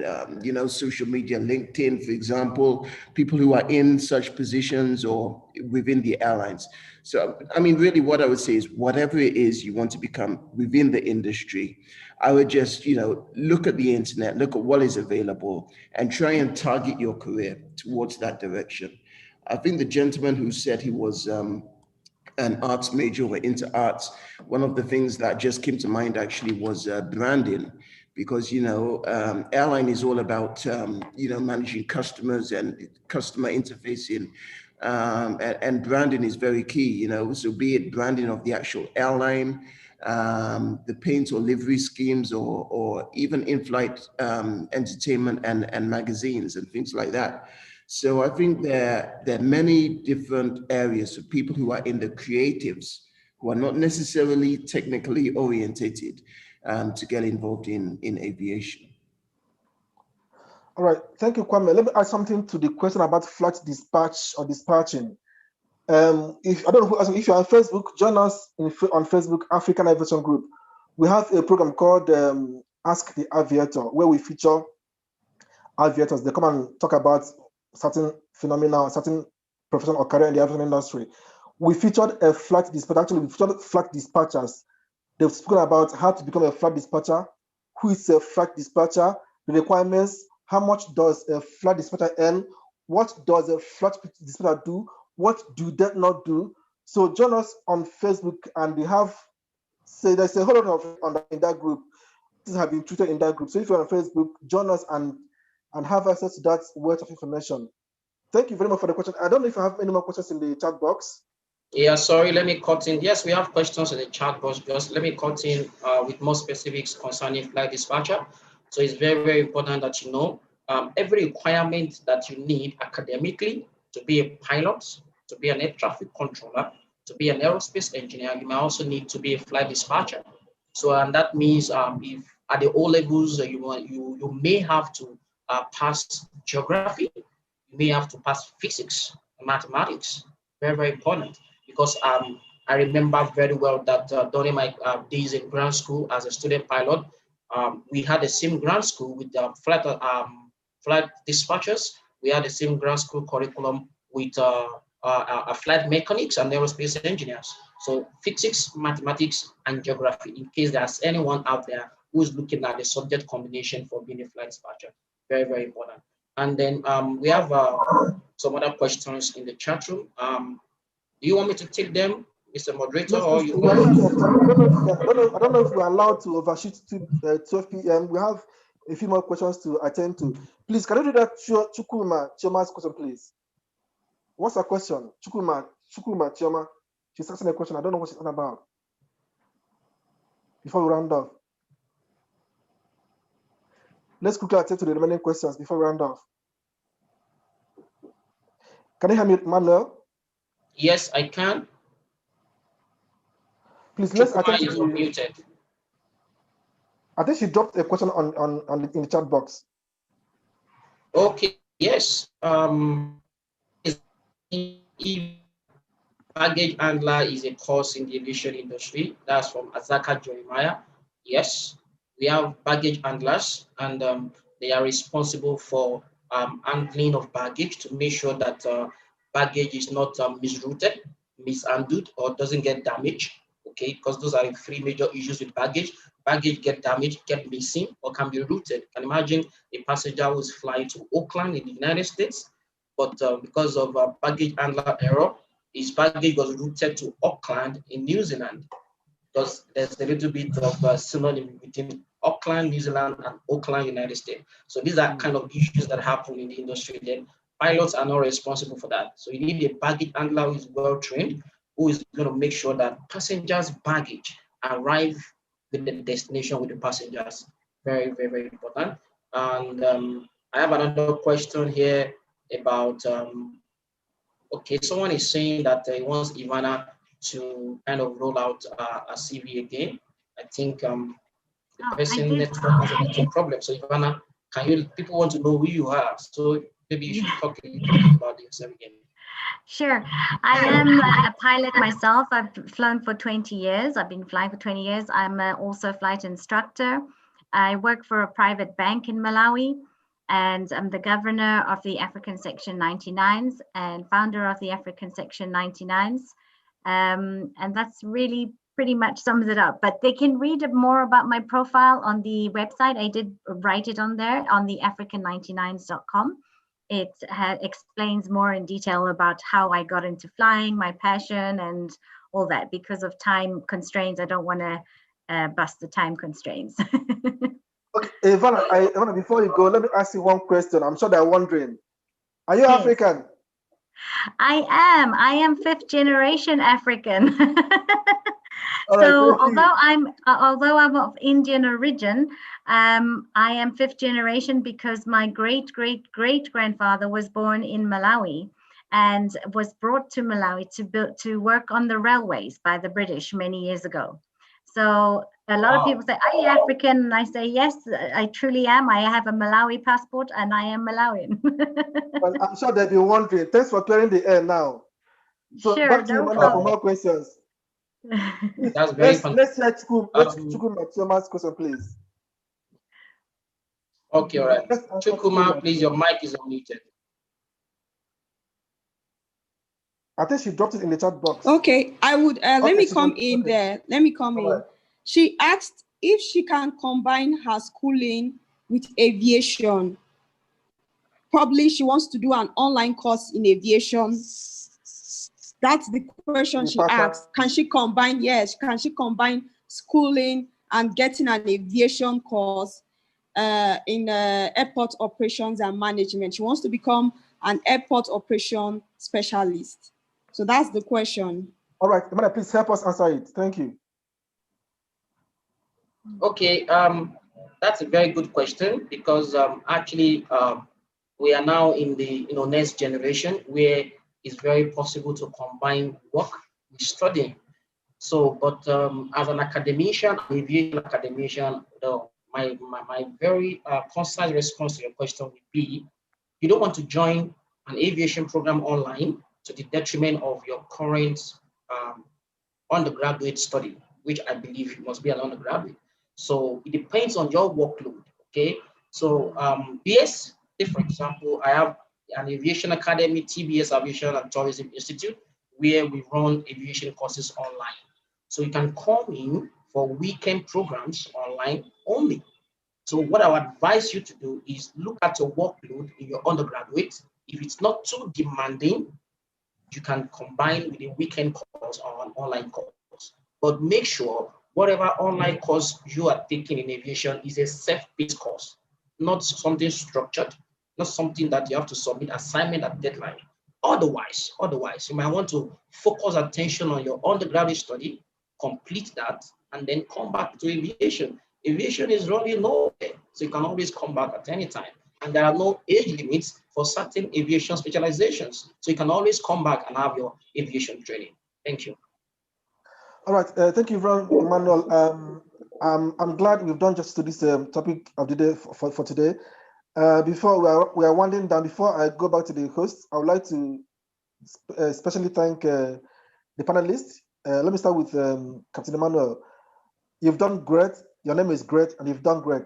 social media, LinkedIn, for example, people who are in such positions or within the airlines. So, really what I would say is whatever it is you want to become within the industry, I would just, look at the internet, look at what is available and try and target your career towards that direction. I think the gentleman who said he was, an arts major, were into arts, one of the things that just came to mind actually was branding, because airline is all about managing customers and customer interfacing, and branding is very key. So be it branding of the actual airline, the paint or livery schemes, or even in-flight entertainment and magazines and things like that. So I think there are many different areas of people who are in the creatives, who are not necessarily technically orientated, to get involved in aviation. All right, thank you, Kwame. Let me add something to the question about flight dispatch or dispatching. If I don't know who asked me, if you're on Facebook, join us on Facebook, African Aviation Group. We have a program called Ask the Aviator, where we feature aviators. They come and talk about certain phenomena, certain profession or career in the aviation industry. We featured a flight dispatcher. Actually, we featured flight dispatchers. They've spoken about how to become a flight dispatcher, who is a flight dispatcher, the requirements, how much does a flight dispatcher earn, what does a flight dispatcher do, what do they not do. So join us on Facebook, and we have, there's a whole lot of in that group. These have been treated in that group. So if you're on Facebook, join us and have access to that wealth of information. Thank you very much for the question. I don't know if I have any more questions in the chat box. Yeah, sorry, let me cut in. Yes, we have questions in the chat box. Just let me cut in with more specifics concerning flight dispatcher. So it's very, very important that you know every requirement that you need academically to be a pilot, to be an air traffic controller, to be an aerospace engineer, you might also need to be a flight dispatcher. So, and that means if at the O levels, you may have to pass geography, you may have to pass physics, mathematics. Very, very important, because I remember very well that during my days in ground school as a student pilot, we had the same ground school with flight dispatchers. We had the same ground school curriculum with flight mechanics and aerospace engineers. So physics, mathematics, and geography, in case there's anyone out there who's looking at the subject combination for being a flight dispatcher. Very, very important. And then we have some other questions in the chat room. Do you want me to take them, Mr. Moderator, yes, or you? I don't know if we're allowed to overshoot to 12 p.m. We have a few more questions to attend to. Please, can you do that, Chukwuma Chioma's question, please? What's her question? Chukwuma Chioma. She's asking a question. I don't know what she's talking about. Before we round off. Let's quickly attend to the remaining questions before we round off. Can you hear me, Manuel? Yes, I can. Please, let's attend to unmuted. I think she dropped a question in the chat box. Okay, yes. Baggage handler is a course in the aviation industry. That's from Azaka Jeremiah. Yes, we have baggage handlers, and they are responsible for handling of baggage to make sure that baggage is not misrouted, mishandled, or doesn't get damaged. Okay, because those are the three major issues with baggage. Baggage get damaged, get missing, or can be routed. You can imagine a passenger who is flying to Oakland in the United States, but because of a baggage handler error, his baggage was routed to Auckland in New Zealand, because there's a little bit of synonym between Auckland, New Zealand, and Auckland, United States. So these are kind of issues that happen in the industry. Then pilots are not responsible for that. So you need a baggage handler who is well trained, who is going to make sure that passengers' baggage arrive with the destination with the passengers. Very, very, very important. And I have another question here about, okay, someone is saying that he wants Ivana to kind of roll out a CV again. I think the person network has a little problem. So Ivana, people want to know who you are. So maybe you should talk a little bit about yourself again. Sure. I am a pilot myself. I've flown for 20 years. I've been flying for 20 years. I'm also a flight instructor. I work for a private bank in Malawi, and I'm the governor of the African Section 99s and founder of the African Section 99s. And that's really pretty much sums it up. But they can read more about my profile on the website. I did write it on there on the african99s.com. It explains more in detail about how I got into flying, my passion, and all that. Because of time constraints, I don't want to bust the time constraints. Okay, Ivana, before you go, let me ask you one question. I'm sure they're wondering, are you Yes. African? I am fifth generation African. All So right, although I'm of Indian origin, I am fifth generation because my great grandfather was born in Malawi and was brought to Malawi to work on the railways by the British many years ago. So a lot of people say, "Are you African?" And I say, "Yes, I truly am. I have a Malawi passport and I am Malawian." Well, I'm sure they'll be wondering. Thanks for clearing the air now. So Sure, back to you, no Manuel, for problem. more questions. That's very Let's hear fantastic. Chukwu Matioma's question, please. Okay, all right. Let's answer Chukuma, please, your mic is unmuted. I think she dropped it in the chat box. Okay, I would let Okay, me she come can- in okay. there. Let me come All in. right. She asked if she can combine her schooling with aviation. Probably she wants to do an online course in aviation. That's the question she asked. Can she combine? Yes, can she combine schooling and getting an aviation course in airport operations and management? She wants to become an airport operation specialist. So that's the question. All right, Amanda, please help us answer it. Thank you. Okay, that's a very good question because actually we are now in the next generation where it's very possible to combine work with studying. So, but as an academician, aviation academician, my very concise response to your question would be, you don't want to join an aviation program online to the detriment of your current undergraduate study, which I believe must be an undergraduate. So it depends on your workload, okay? So yes, if for example, I have an aviation academy, TBS Aviation and Tourism Institute, where we run aviation courses online. So you can come in for weekend programs online only. So what I would advise you to do is look at your workload in your undergraduate. If it's not too demanding, you can combine with a weekend course or an online course. But make sure whatever online course you are taking in aviation is a self-paced course, not something structured, not something that you have to submit assignment at deadline. Otherwise, you might want to focus attention on your undergraduate study, complete that, and then come back to aviation. Aviation is running nowhere, so you can always come back at any time. And there are no age limits for certain aviation specializations. So you can always come back and have your aviation training. Thank you. All right, thank you, Emmanuel. I'm glad we've done justice to this topic of the day for today. Before we are winding down, before I go back to the host, I would like to especially thank the panelists. Let me start with Captain Emmanuel. You've done great. Your name is great, and you've done great.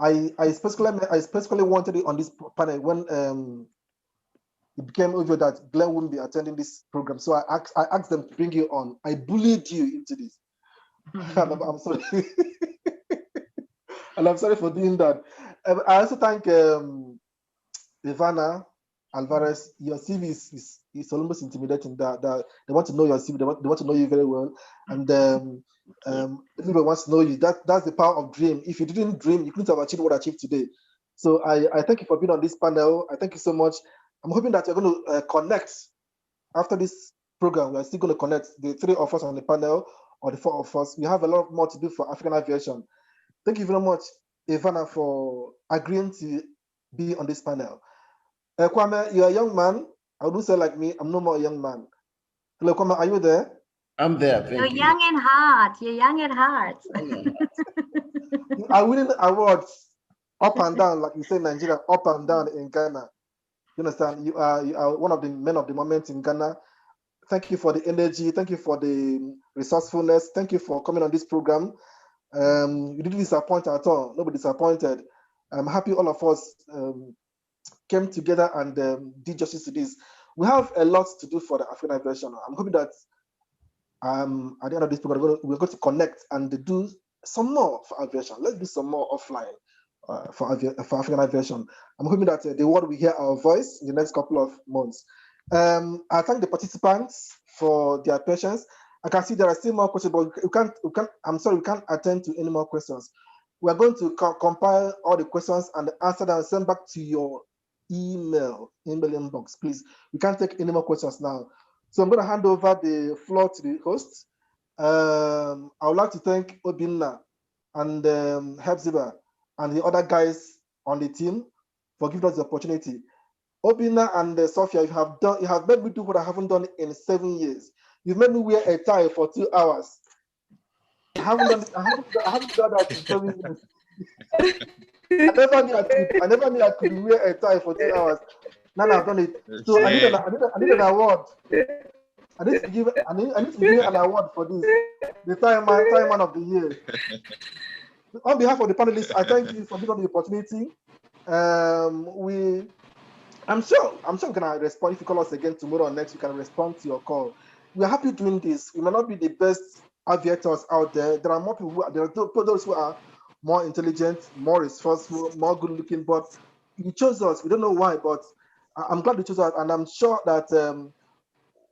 I specifically wanted it on this panel when it became obvious that Glenn wouldn't be attending this program. So I asked them to bring you on. I bullied you into this. I'm sorry. And I'm sorry for doing that. I also thank Ivana Alvarez. Your CV is almost intimidating. That they want to know your CV. They want to know you very well. And everybody wants to know you. That's the power of dream. If you didn't dream, you couldn't have achieved what I achieved today. So I thank you for being on this panel. I thank you so much. I'm hoping that you're going to connect after this program. We're still going to connect the three of us on the panel or the four of us. We have a lot more to do for African aviation. Thank you very much, Ivana, for agreeing to be on this panel. Kwame, you're a young man. I wouldn't say like me. I'm no more a young man. Hello, Kwame, are you there? I'm there. Thank You're you. young at heart. You're young at heart. You are winning awards up and down, like you say in Nigeria, up and down in Ghana. You understand? You are one of the men of the moment in Ghana. Thank you for the energy. Thank you for the resourcefulness. Thank you for coming on this program. You didn't disappoint at all. Nobody disappointed. I'm happy all of us came together and did justice to this. We have a lot to do for the African Aviation. I'm hoping that at the end of this program, we're going to connect and do some more for aviation. Let's do some more offline for African Aviation. I'm hoping that the world will hear our voice in the next couple of months. I thank the participants for their patience. I can see there are still more questions, but I'm sorry, we can't attend to any more questions. We're going to compile all the questions and answer them and send back to your email inbox, please. We can't take any more questions now. So I'm going to hand over the floor to the host. I would like to thank Obinna and Hebziba and the other guys on the team for giving us the opportunity. Obinna and Sophia, you have made me do what I haven't done in 7 years. You've made me wear a tie for 2 hours. I haven't done that in 7 years. I never knew I could wear a tie for 2 hours. Now I've done it. So I need an award. I need to give an award for this. The time man of the year. On behalf of the panelists, I thank you for giving us the opportunity. I'm sure we can respond. If you call us again tomorrow or next, we can respond to your call. We are happy doing this. We may not be the best aviators out there. There are more people there are those who are more intelligent, more resourceful, more good looking, but you chose us. We don't know why, but I'm glad you chose us, and I'm sure that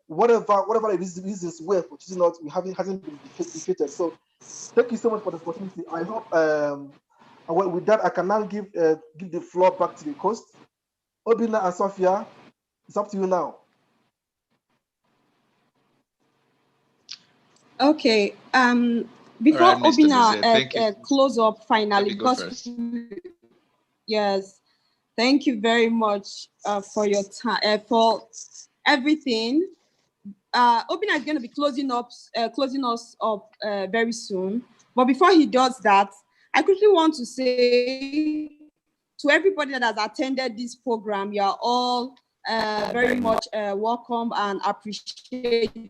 whatever the reasons were for choosing us, hasn't been defeated. So thank you so much for the opportunity. I hope with that I can now give the floor back to the host. Obinna and Sophia, it's up to you now. Okay. Before All right, Mr. Obinna close up finally, because yes, thank you very much for your time, for everything. Obinna is going to be closing us up very soon. But before he does that, I quickly want to say to everybody that has attended this program, you are all very much welcome and appreciated.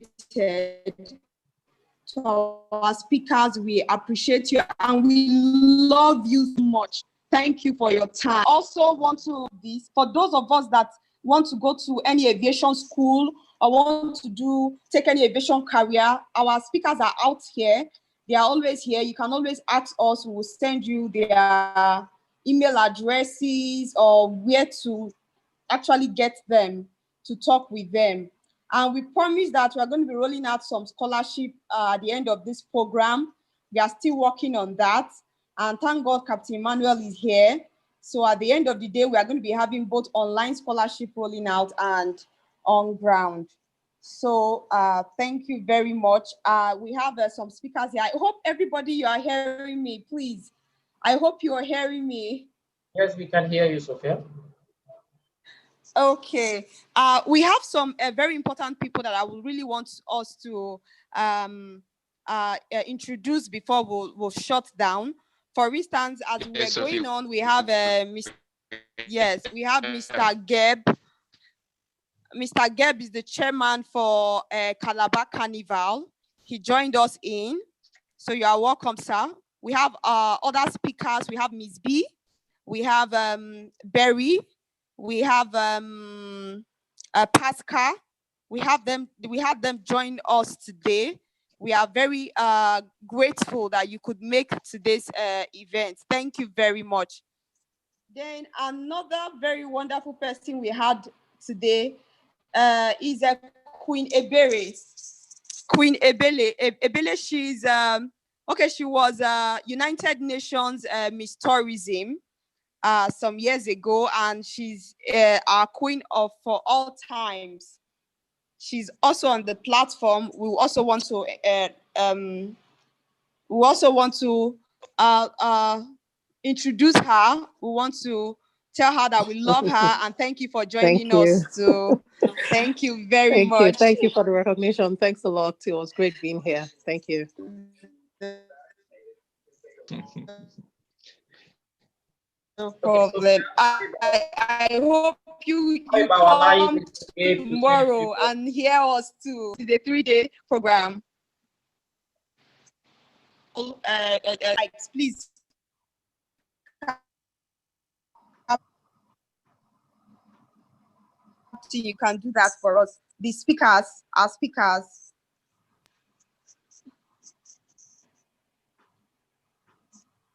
To our speakers, we appreciate you and we love you so much. Thank you for your time. Also want to for those of us that want to go to any aviation school or want to take any aviation career, our speakers are out here. They are always here. You can always ask us. We will send you their email addresses or where to actually get them to talk with them. And we promise that we are going to be rolling out some scholarship at the end of this program. We are still working on that. And thank God Captain Emmanuel is here. So at the end of the day, we are going to be having both online scholarship rolling out and on ground. So thank you very much. We have some speakers here. I hope everybody, you are hearing me, please. I hope you are hearing me. Yes, we can hear you, Sophia. Okay, we have some very important people that I would really want us to introduce before we'll shut down. For instance, as we're going on, we have we have Mr. Geb. Mr. Geb is the chairman for Calabar Carnival. He joined us in, so you are welcome, sir. We have other speakers. We have Ms. B. We have Berry. We have Pascal. We had them join us today. We are very grateful that you could make today's event. Thank you very much. Then another very wonderful person we had today is Queen Ebere. Queen Ebele. Ebele, she's she was United Nations Miss Tourism some years ago, and she's our queen for all times. She's also on the platform. We also want to introduce her. We want to tell her that we love her and thank you for joining us. So thank you very much. Thank you for the recognition. Thanks a lot. It was great being here. Thank you. No problem. I hope you Bye, bye. come tomorrow and hear us too. It's a 3-day program. Please. You can do that for us. The speakers, our speakers.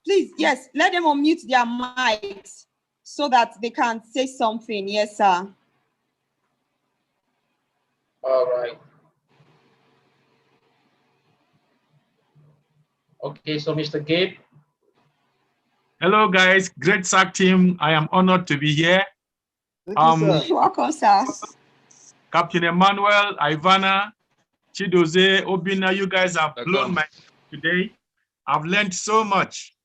Please, yes, let them unmute their mics so that they can say something. Yes, sir. All right. Okay, so Mr. Gabe. Hello, guys. Great SAC team. I am honored to be here. Welcome, sir. Captain Emmanuel, Ivana, Chidoze, Obina, you guys have blown my today. I've learned so much.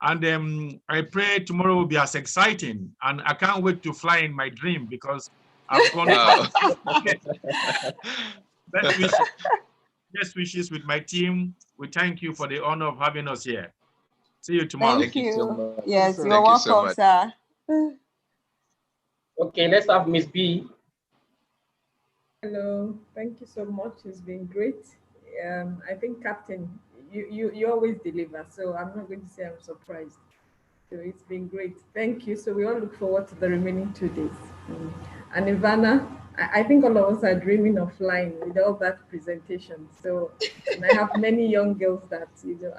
And I pray tomorrow will be as exciting. And I can't wait to fly in my dream because I've gone. Best wishes with my team. We thank you for the honor of having us here. See you tomorrow. Thank you so much. Yes, you're welcome, sir. Okay, let's have Miss B. Hello, thank you so much. It's been great. I think, Captain, you always deliver, so I'm not going to say I'm surprised. So it's been great. Thank you. So we all look forward to the remaining 2 days. And Ivana, I think all of us are dreaming of flying with all that presentation. So, and I have many young girls that,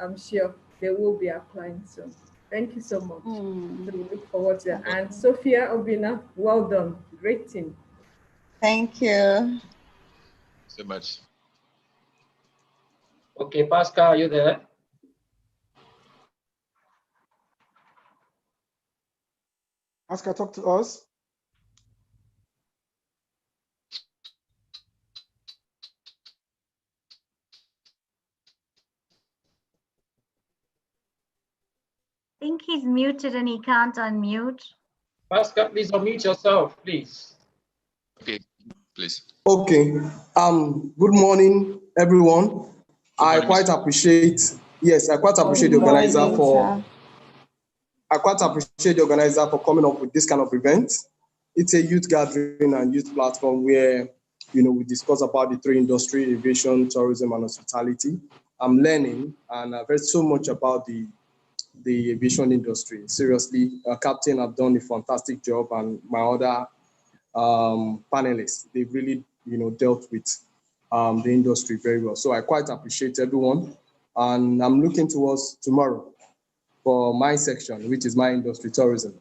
I'm sure they will be applying soon. Thank you so much. So we look forward to it. And Sophia Obina, well done. Great team. Thank you so much. Okay, Pascal, are you there? Pascal, talk to us. I think he's muted and he can't unmute. Pascal, please unmute yourself, please. Okay, please. Okay. Good morning, everyone. I quite appreciate the organizer for coming up with this kind of event. It's a youth gathering and youth platform where we discuss about the three industry: aviation, tourism, and hospitality. I'm learning and I've heard so much about the aviation industry. Seriously, Captain, I've done a fantastic job, and my other panelists, they've really dealt with the industry very well. So I quite appreciate everyone, and I'm looking towards tomorrow for my section, which is my industry, tourism,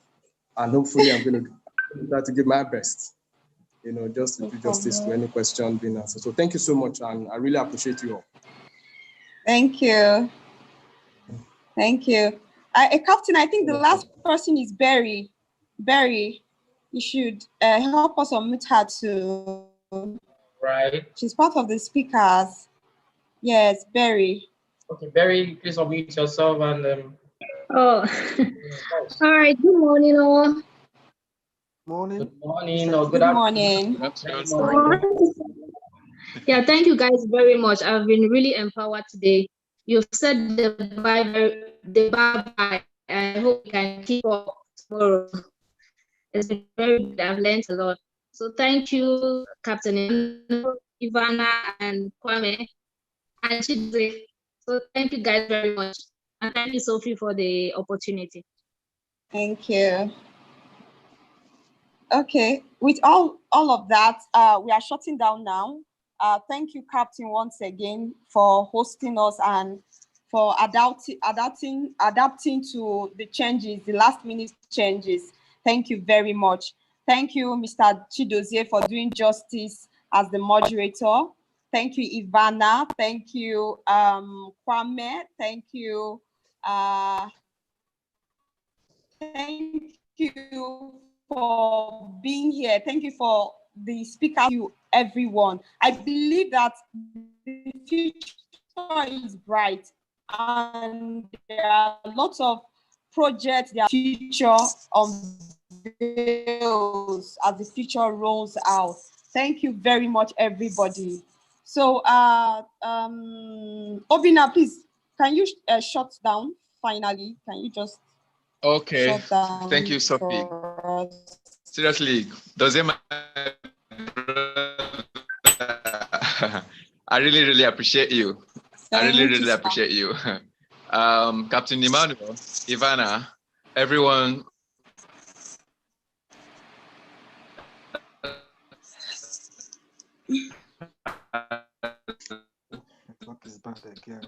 and hopefully I'm going to try to give my best, just to do justice to any question being answered. So thank you so much, and I really appreciate you all. Thank you. Thank you. Captain, I think the last person is Barry. Barry, you should help us unmute her too. Right. She's part of the speakers. Yes, Barry. Okay, Barry, please unmute yourself and. Oh, all right. Good morning, all. Morning. Good morning or good morning. Good morning. Yeah, thank you guys very much. I've been really empowered today. You've said the bye-bye. I hope we can keep up tomorrow. It's been very good. I've learned a lot. So thank you, Captain Ivana and Kwame and Chidze. So thank you guys very much. And thank you, Sophie, for the opportunity. Thank you. Okay, with all of that, we are shutting down now. Thank you, Captain, once again for hosting us and for adapting to the changes, the last minute changes. Thank you very much. Thank you, Mr. Chidozie, for doing justice as the moderator. Thank you, Ivana. Thank you, Kwame. Thank you. Thank you for being here. Thank you for the speaker, you everyone. I believe that the future is bright and there are lots of projects, their future unveils as the future rolls out. Thank you very much, everybody. So Obina, please, can you shut down finally? Can you just Okay, shut down thank you, Sophie. Seriously, does it I really, really appreciate you. I really, Thank you, really sir. appreciate you. Captain Emmanuel, Ivana, everyone. What is bad again?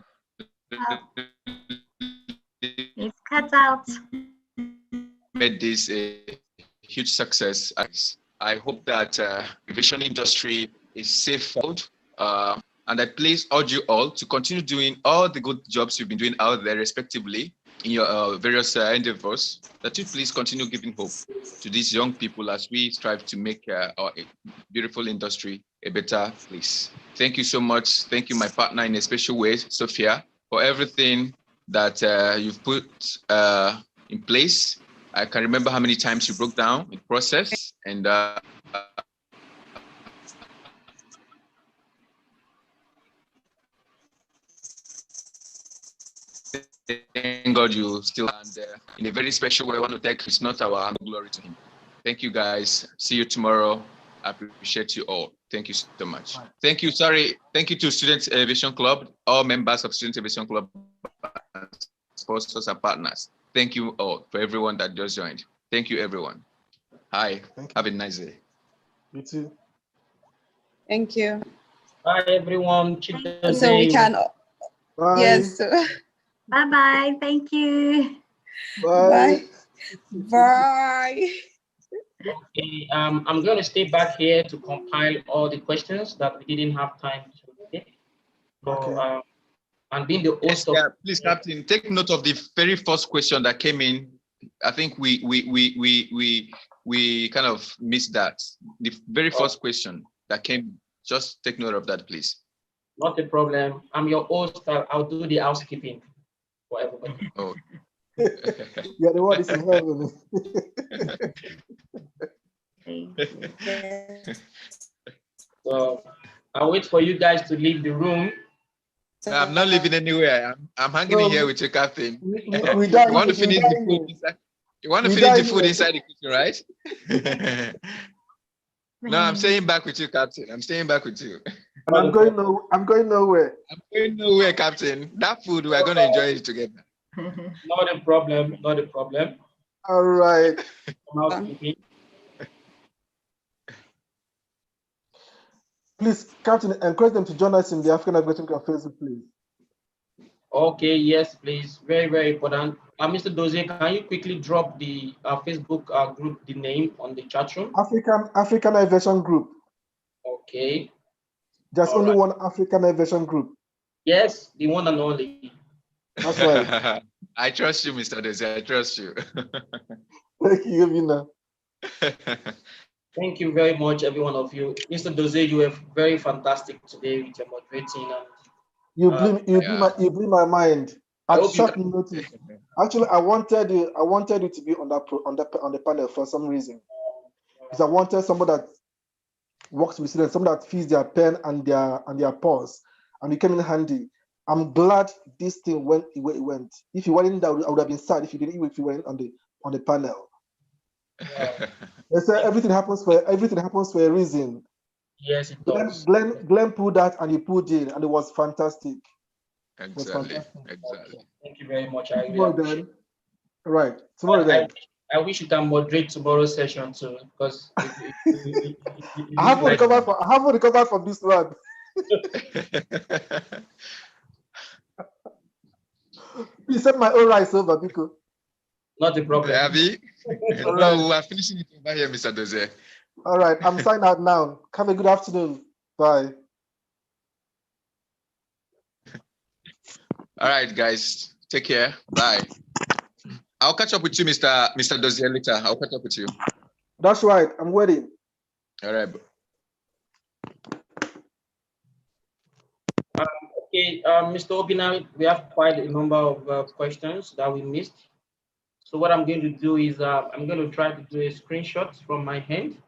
It's cut out. Made this a huge success. I hope that aviation industry is safe, and I please urge you all to continue doing all the good jobs you've been doing out there, respectively, in your various endeavors. That you please continue giving hope to these young people as we strive to make our beautiful industry a better place. Thank you so much. Thank you, my partner, in a special way, Sophia, for everything that you've put in place. I can remember how many times you broke down the process, and thank God you still, and in a very special way, I want to thank it's not our glory to him. Thank you, guys. See you tomorrow. I appreciate you all. Thank you so much. Thank you. Thank you to Students Aviation Club, all members of Students Aviation Club, sponsors and partners. Thank you all for everyone that just joined. Thank you, everyone. Hi. Have a nice day. You too. Thank you. Bye, everyone. So we can. Bye. Yes. Bye-bye. Thank you. Bye. Bye. Okay, I'm going to stay back here to compile all the questions that we didn't have time to take. So, Okay. and being the host of. Yeah, please, Captain, take note of the very first question that came in. I think we kind of missed that. The very first question that came. Just take note of that, please. Not a problem. I'm your host. I'll do the housekeeping for everybody. Oh. Yeah, the word is in heaven. So I'll wait for you guys to leave the room. I'm not leaving anywhere. I'm hanging in here with you, Captain. We You want to finish the food inside? You want to finish the food inside the kitchen, right? No, I'm staying back with you, Captain. I'm staying back with you. And I'm going nowhere. I'm going nowhere, Captain. That food, we are going to enjoy it together. Not a problem. Not a problem. All right. Please, Captain, encourage them to join us in the African Aviation Club Facebook, please. Okay, yes, please. Very, very important. Mr. Dozie, can you quickly drop the Facebook group, the name on the chat room? African Aviation Group. Okay. There's only one African Aviation Group. Yes, the one and only. That's right. I trust you, Mr. Dozie. I trust you. Thank you, Vina. Thank you very much, every one of you. Mr. Dozie, you were very fantastic today with your moderating. And, you blew my mind. At short notice. Actually, I wanted you to be on the panel for some reason, because I wanted somebody that works with students, somebody that feeds their pen and their pause, and it came in handy. I'm glad this thing went the way it went. If you weren't there, I would have been sad if you weren't on the panel. Yeah. They say everything happens for a reason. Yes, it does. Glenn pulled that and he pulled in, and it was fantastic. Exactly. Thank you very much. I really appreciate it. Right. Tomorrow then. I wish you can moderate tomorrow's session too, because I haven't recovered from this one. Please send my own rice over, Biko. Not a problem. Abby? No, we are finishing it over here, Mr. Dozie. All right, I'm signing out now. Have a good afternoon. Bye. All right, guys. Take care. Bye. I'll catch up with you, Mr. Dozie, later. I'll catch up with you. That's right. I'm waiting. All right. Okay, Mr. Obina, we have quite a number of questions that we missed. So what I'm going to do is I'm going to try to do a screenshot from my hand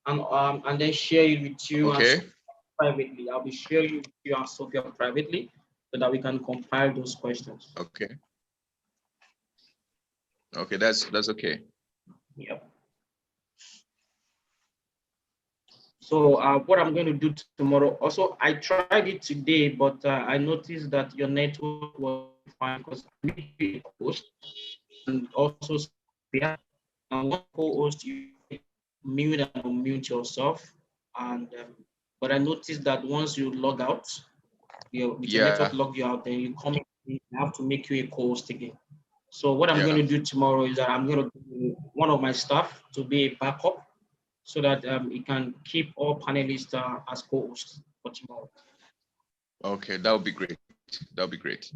and then share it with you privately. I'll be sharing with you and Sophia privately so that we can compile those questions. Okay. Okay, that's okay. Yep. So what I'm going to do tomorrow, also I tried it today, but I noticed that your network was fine because I made you a host and also yeah, and one co-host you mute and unmute yourself. And but I noticed that once you log out, your network log you out, then you come in, you have to make you a co-host again. So what I'm going to do tomorrow is that I'm going to do one of my staff to be a backup so that it can keep all panelists as co-hosts for tomorrow. Okay, that would be great. That would be great.